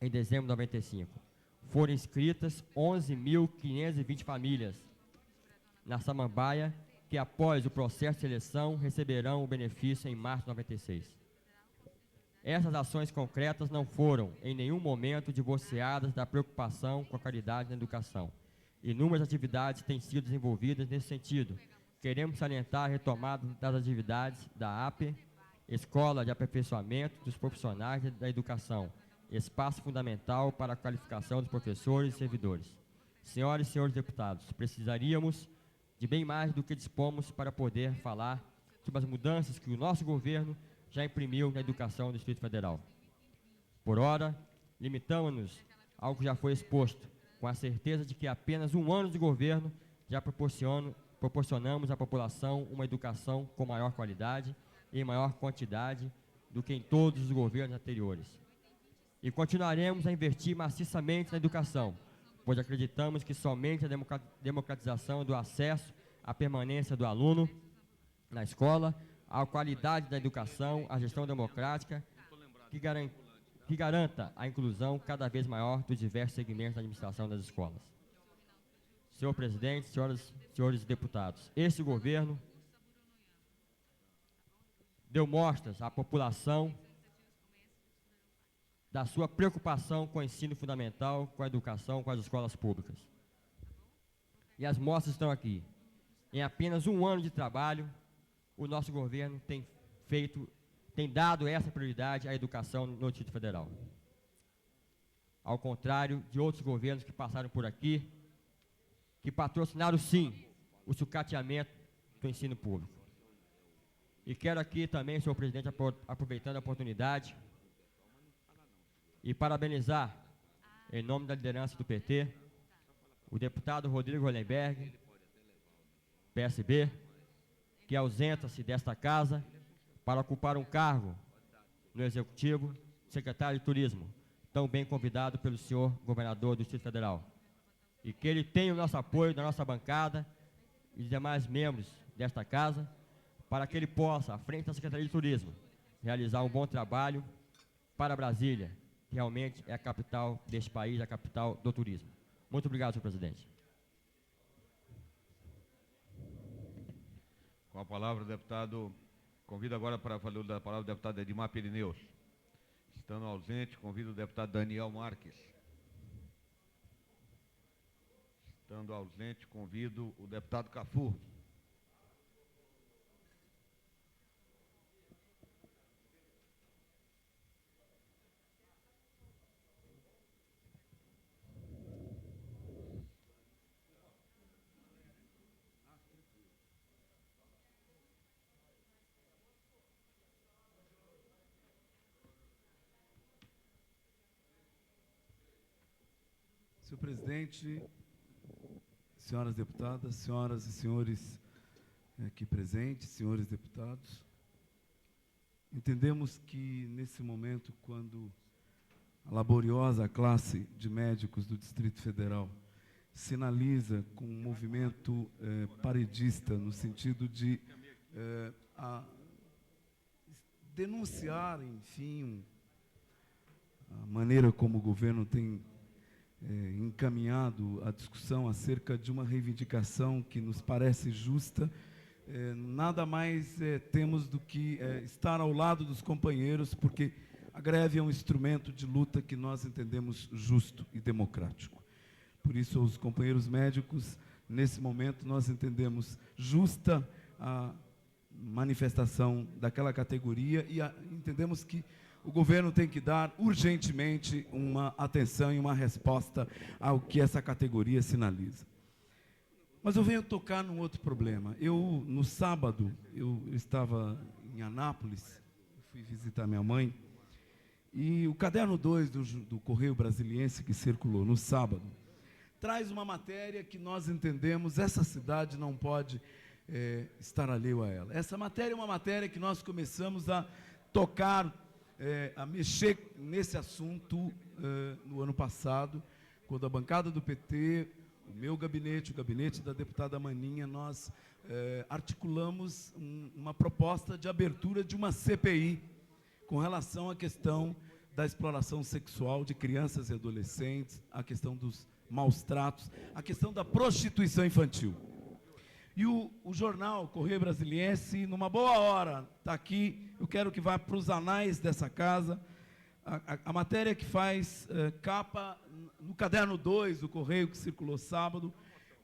Em dezembro de 95, foram inscritas 11.520 famílias na Samambaia, que após o processo de seleção receberão o benefício em março de 96. Essas ações concretas não foram, em nenhum momento, divorciadas da preocupação com a qualidade na educação. Inúmeras atividades têm sido desenvolvidas nesse sentido, queremos salientar a retomada das atividades da APE, Escola de Aperfeiçoamento dos Profissionais da Educação, espaço fundamental para a qualificação dos professores e servidores. Senhoras e senhores deputados, precisaríamos de bem mais do que dispomos para poder falar sobre as mudanças que o nosso governo já imprimiu na educação do Distrito Federal. Por ora, limitamos-nos ao que já foi exposto, com a certeza de que apenas um ano de governo já proporcionamos à população uma educação com maior qualidade e maior quantidade do que em todos os governos anteriores. E continuaremos a investir maciçamente na educação, pois acreditamos que somente a democratização do acesso à permanência do aluno na escola, a qualidade da educação, a gestão democrática, que garanta a inclusão cada vez maior dos diversos segmentos da administração das escolas. Senhor presidente, senhores deputados, este governo deu mostras à população da sua preocupação com o ensino fundamental, com a educação, com as escolas públicas. E as mostras estão aqui. Em apenas um ano de trabalho, o nosso governo tem dado essa prioridade à educação no Distrito Federal. Ao contrário de outros governos que passaram por aqui, que patrocinaram, sim, o sucateamento do ensino público. E quero aqui também, senhor presidente, aproveitando a oportunidade, e parabenizar, em nome da liderança do PT, o deputado Rodrigo Hollenberg, PSB, que ausenta-se desta casa para ocupar um cargo no Executivo, secretário de Turismo, tão bem convidado pelo senhor governador do Distrito Federal. E que ele tenha o nosso apoio da nossa bancada e dos demais membros desta casa, para que ele possa, à frente da Secretaria de Turismo, realizar um bom trabalho para Brasília, que realmente é a capital deste país, a capital do turismo. Muito obrigado, senhor presidente. Com a palavra, o deputado, convido agora para falar da palavra o deputado Edmar Pirineus. Estando ausente, convido o deputado Daniel Marques. Estando ausente, convido o deputado Cafu. Senhor presidente, senhoras deputadas, senhoras e senhores aqui presentes, senhores deputados, entendemos que nesse momento, quando a laboriosa classe de médicos do Distrito Federal sinaliza com um movimento paredista, no sentido de denunciar, enfim, a maneira como o governo tem encaminhado a discussão acerca de uma reivindicação que nos parece justa, nada mais temos do que estar ao lado dos companheiros, porque a greve é um instrumento de luta que nós entendemos justo e democrático. Por isso, os companheiros médicos, nesse momento, nós entendemos justa a manifestação daquela categoria e entendemos que o governo tem que dar urgentemente uma atenção e uma resposta ao que essa categoria sinaliza. Mas eu venho tocar num outro problema. No sábado, eu estava em Anápolis, fui visitar minha mãe, e o caderno 2 do Correio Brasiliense, que circulou no sábado, traz uma matéria que nós entendemos, essa cidade não pode estar alheio a ela. Essa matéria é uma matéria que nós começamos a tocar, a mexer nesse assunto no ano passado, quando a bancada do PT, o meu gabinete, o gabinete da deputada Maninha, nós articulamos uma proposta de abertura de uma CPI com relação à questão da exploração sexual de crianças e adolescentes, a questão dos maus tratos, a questão da prostituição infantil. E o jornal Correio Brasiliense, numa boa hora, está aqui, eu quero que vá para os anais dessa casa, a matéria que faz capa no caderno 2 do Correio, que circulou sábado,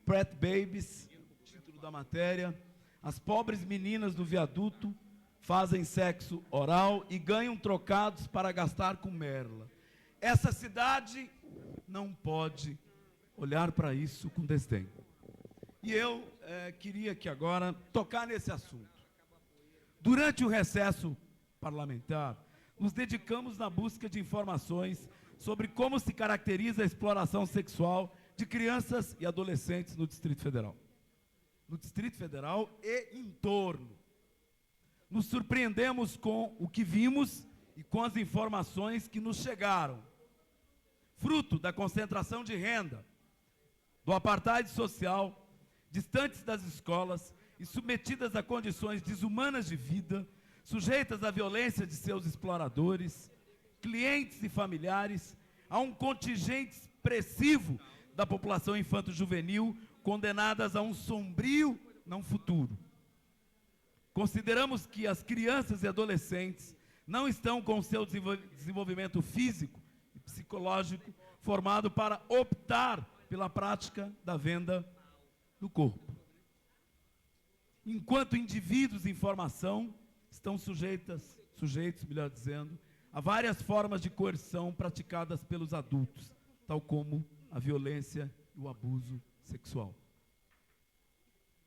Pret Babies, título da matéria, as pobres meninas do viaduto fazem sexo oral e ganham trocados para gastar com merla. Essa cidade não pode olhar para isso com desdém. E eu queria que agora tocar nesse assunto. Durante o recesso parlamentar, nos dedicamos na busca de informações sobre como se caracteriza a exploração sexual de crianças e adolescentes no Distrito Federal. No Distrito Federal e em torno. Nos surpreendemos com o que vimos e com as informações que nos chegaram. Fruto da concentração de renda, do apartheid social, distantes das escolas e submetidas a condições desumanas de vida, sujeitas à violência de seus exploradores, clientes e familiares, a um contingente expressivo da população infanto-juvenil condenadas a um sombrio não futuro. Consideramos que as crianças e adolescentes não estão com seu desenvolvimento físico e psicológico formado para optar pela prática da venda do corpo. Enquanto indivíduos em formação, estão sujeitos, melhor dizendo, a várias formas de coerção praticadas pelos adultos, tal como a violência e o abuso sexual.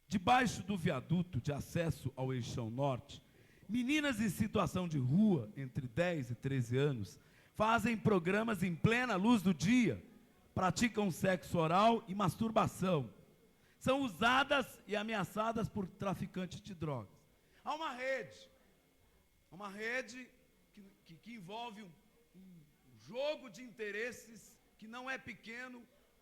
Debaixo do viaduto de acesso ao Eixão Norte, meninas em situação de rua, entre 10 e 13 anos, fazem programas em plena luz do dia, praticam sexo oral e masturbação. São usadas e ameaçadas por traficantes de drogas. Há uma rede que envolve um jogo de interesses que não é pequeno,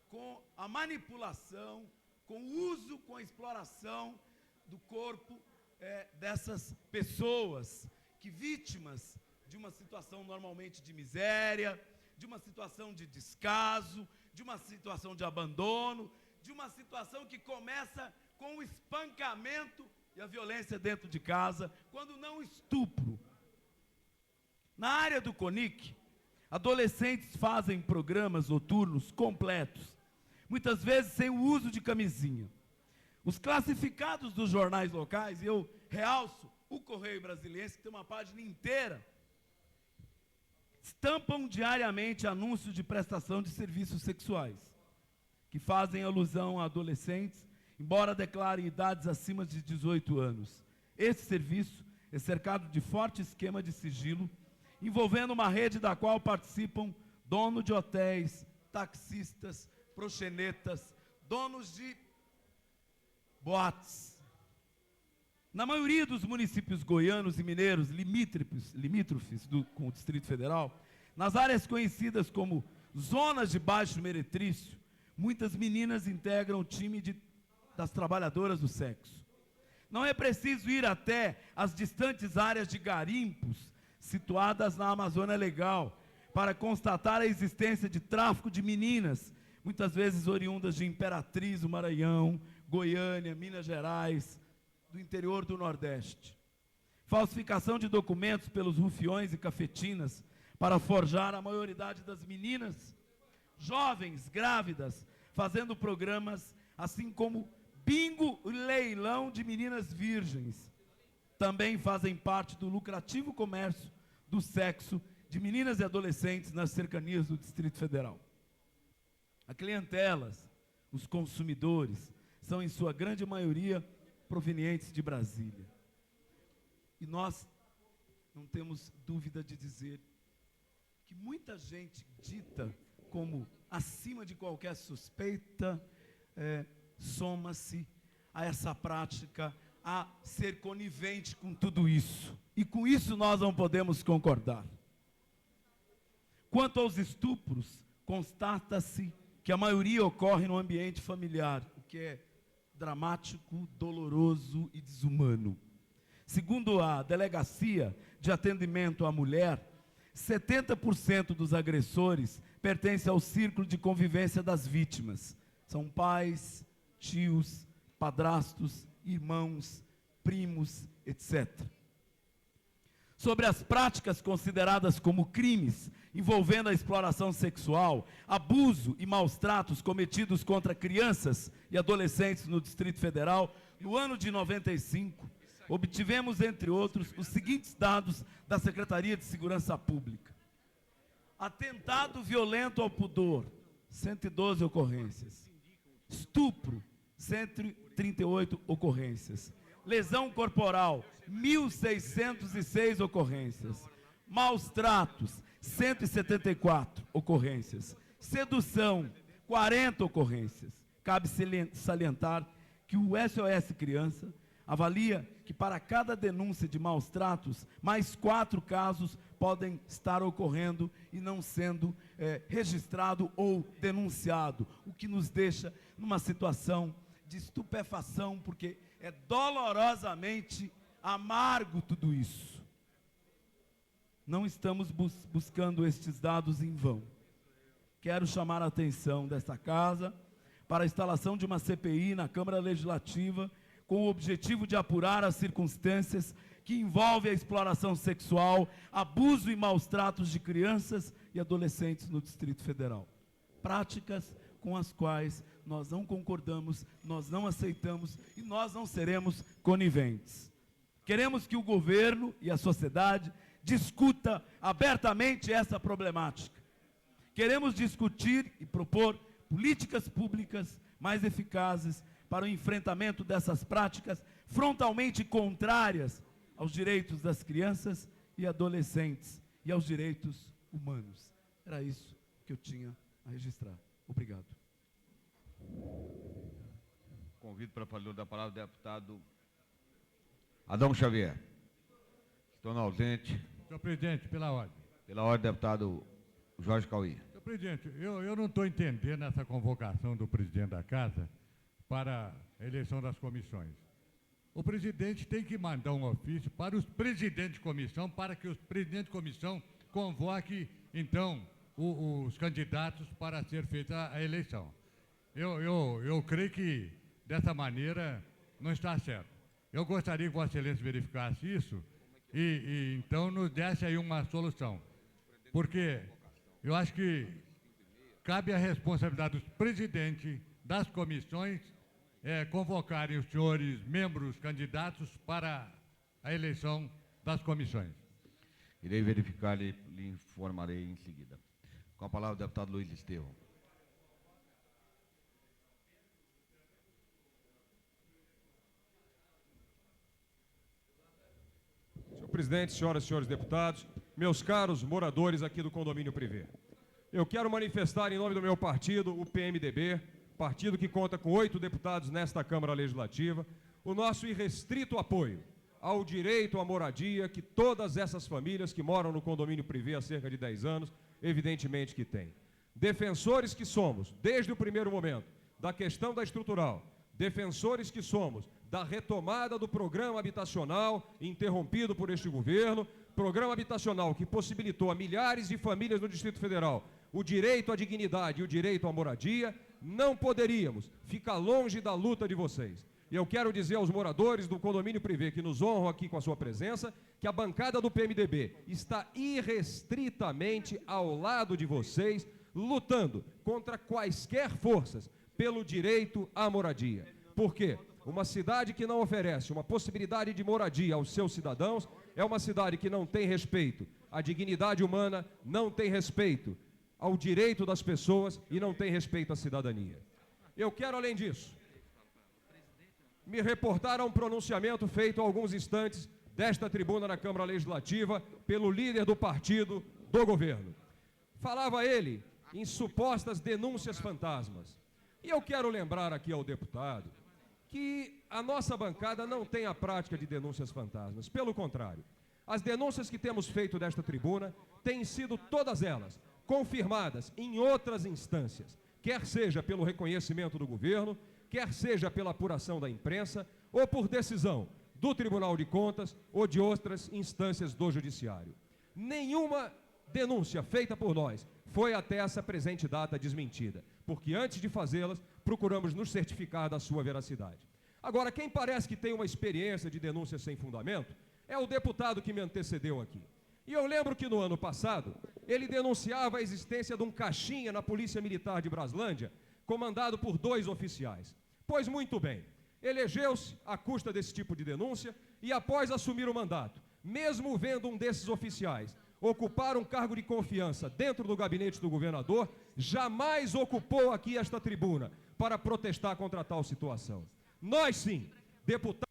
com a manipulação, com o uso, com a exploração do corpo dessas pessoas, que vítimas de uma situação normalmente de miséria, de uma situação de descaso, de uma situação de abandono, de uma situação que começa com o espancamento e a violência dentro de casa, quando não estupro. Na área do CONIC, adolescentes fazem programas noturnos completos, muitas vezes sem o uso de camisinha. Os classificados dos jornais locais, e eu realço o Correio Brasiliense, que tem uma página inteira, estampam diariamente anúncios de prestação de serviços sexuais, que fazem alusão a adolescentes, embora declarem idades acima de 18 anos. Esse serviço é cercado de forte esquema de sigilo, envolvendo uma rede da qual participam donos de hotéis, taxistas, proxenetas, donos de boates. Na maioria dos municípios goianos e mineiros limítrofes com o Distrito Federal, nas áreas conhecidas como zonas de baixo meretrício, muitas meninas integram o time das trabalhadoras do sexo. Não é preciso ir até as distantes áreas de garimpos, situadas na Amazônia Legal, para constatar a existência de tráfico de meninas, muitas vezes oriundas de Imperatriz, do Maranhão, Goiânia, Minas Gerais, do interior do Nordeste. Falsificação de documentos pelos rufiões e cafetinas para forjar a maioridade das meninas, jovens, grávidas, fazendo programas, assim como bingo e leilão de meninas virgens. Também fazem parte do lucrativo comércio do sexo de meninas e adolescentes nas cercanias do Distrito Federal. A clientelas, os consumidores, são em sua grande maioria provenientes de Brasília. E nós não temos dúvida de dizer que muita gente dita como acima de qualquer suspeita, soma-se a essa prática, a ser conivente com tudo isso. E com isso nós não podemos concordar. Quanto aos estupros, constata-se que a maioria ocorre no ambiente familiar, o que é dramático, doloroso e desumano. Segundo a Delegacia de Atendimento à Mulher, 70% dos agressores pertencem ao círculo de convivência das vítimas. São pais, tios, padrastos, irmãos, primos, etc. sobre as práticas consideradas como crimes envolvendo a exploração sexual, abuso e maus tratos cometidos contra crianças e adolescentes no Distrito Federal, no ano de 95, obtivemos, entre outros, os seguintes dados da Secretaria de Segurança Pública. Atentado violento ao pudor, 112 ocorrências. Estupro, 138 ocorrências. Lesão corporal, 1.606 ocorrências. Maus tratos, 174 ocorrências. Sedução, 40 ocorrências. Cabe salientar que o SOS Criança avalia que para cada denúncia de maus tratos, mais 4 casos podem estar ocorrendo e não sendo registrado ou denunciado, o que nos deixa numa situação de estupefação, porque é dolorosamente amargo tudo isso. Não estamos buscando estes dados em vão. Quero chamar a atenção desta casa para a instalação de uma CPI na Câmara Legislativa com o objetivo de apurar as circunstâncias que envolvem a exploração sexual, abuso e maus tratos de crianças e adolescentes no Distrito Federal. Práticas com as quais nós não concordamos, nós não aceitamos e nós não seremos coniventes. Queremos que o governo e a sociedade discuta abertamente essa problemática. Queremos discutir e propor políticas públicas mais eficazes para o enfrentamento dessas práticas frontalmente contrárias aos direitos das crianças e adolescentes e aos direitos humanos. Era isso que eu tinha a registrar. Obrigado. Convido para falar da palavra o deputado Adão Xavier. Estou ausente. Senhor presidente, pela ordem. Pela ordem, deputado Jorge Cauí. Senhor presidente, eu não estou entendendo essa convocação do presidente da Casa para a eleição das comissões. O presidente tem que mandar um ofício para os presidentes de comissão, para que os presidentes de comissão convoquem, então, os candidatos para ser feita a eleição. Eu creio que, dessa maneira, não está certo. Eu gostaria que Vossa Excelência verificasse isso e então, nos desse aí uma solução. Porque eu acho que cabe a responsabilidade dos presidentes das comissões convocarem os senhores membros candidatos para a eleição das comissões. Irei verificar e lhe informarei em seguida. Com a palavra o deputado Luiz Estevão. Senhor presidente, senhoras e senhores deputados, meus caros moradores aqui do condomínio Privé, eu quero manifestar em nome do meu partido, o PMDB, partido que conta com 8 deputados nesta Câmara Legislativa, o nosso irrestrito apoio ao direito à moradia que todas essas famílias que moram no condomínio Privé há cerca de 10 anos, evidentemente que têm. Defensores que somos, desde o primeiro momento, da questão da estrutural, defensores que somos da retomada do programa habitacional interrompido por este governo, programa habitacional que possibilitou a milhares de famílias no Distrito Federal o direito à dignidade e o direito à moradia, não poderíamos ficar longe da luta de vocês. E eu quero dizer aos moradores do condomínio Privé que nos honram aqui com a sua presença, que a bancada do PMDB está irrestritamente ao lado de vocês, lutando contra quaisquer forças pelo direito à moradia. Por quê? Uma cidade que não oferece uma possibilidade de moradia aos seus cidadãos é uma cidade que não tem respeito à dignidade humana, não tem respeito ao direito das pessoas e não tem respeito à cidadania. Eu quero, além disso, me reportar a um pronunciamento feito há alguns instantes desta tribuna na Câmara Legislativa pelo líder do partido do governo. Falava ele em supostas denúncias fantasmas. E eu quero lembrar aqui ao deputado que a nossa bancada não tem a prática de denúncias fantasmas. Pelo contrário, as denúncias que temos feito desta tribuna têm sido todas elas confirmadas em outras instâncias, quer seja pelo reconhecimento do governo, quer seja pela apuração da imprensa, ou por decisão do Tribunal de Contas ou de outras instâncias do Judiciário. Nenhuma denúncia feita por nós foi até essa presente data desmentida, porque antes de fazê-las, procuramos nos certificar da sua veracidade. Agora, quem parece que tem uma experiência de denúncia sem fundamento, é o deputado que me antecedeu aqui. E eu lembro que no ano passado, ele denunciava a existência de um caixinha na Polícia Militar de Braslândia, comandado por 2 oficiais. Pois muito bem, elegeu-se à custa desse tipo de denúncia e após assumir o mandato, mesmo vendo um desses oficiais ocupar um cargo de confiança dentro do gabinete do governador, jamais ocupou aqui esta tribuna para protestar contra tal situação. Nós sim, deputados,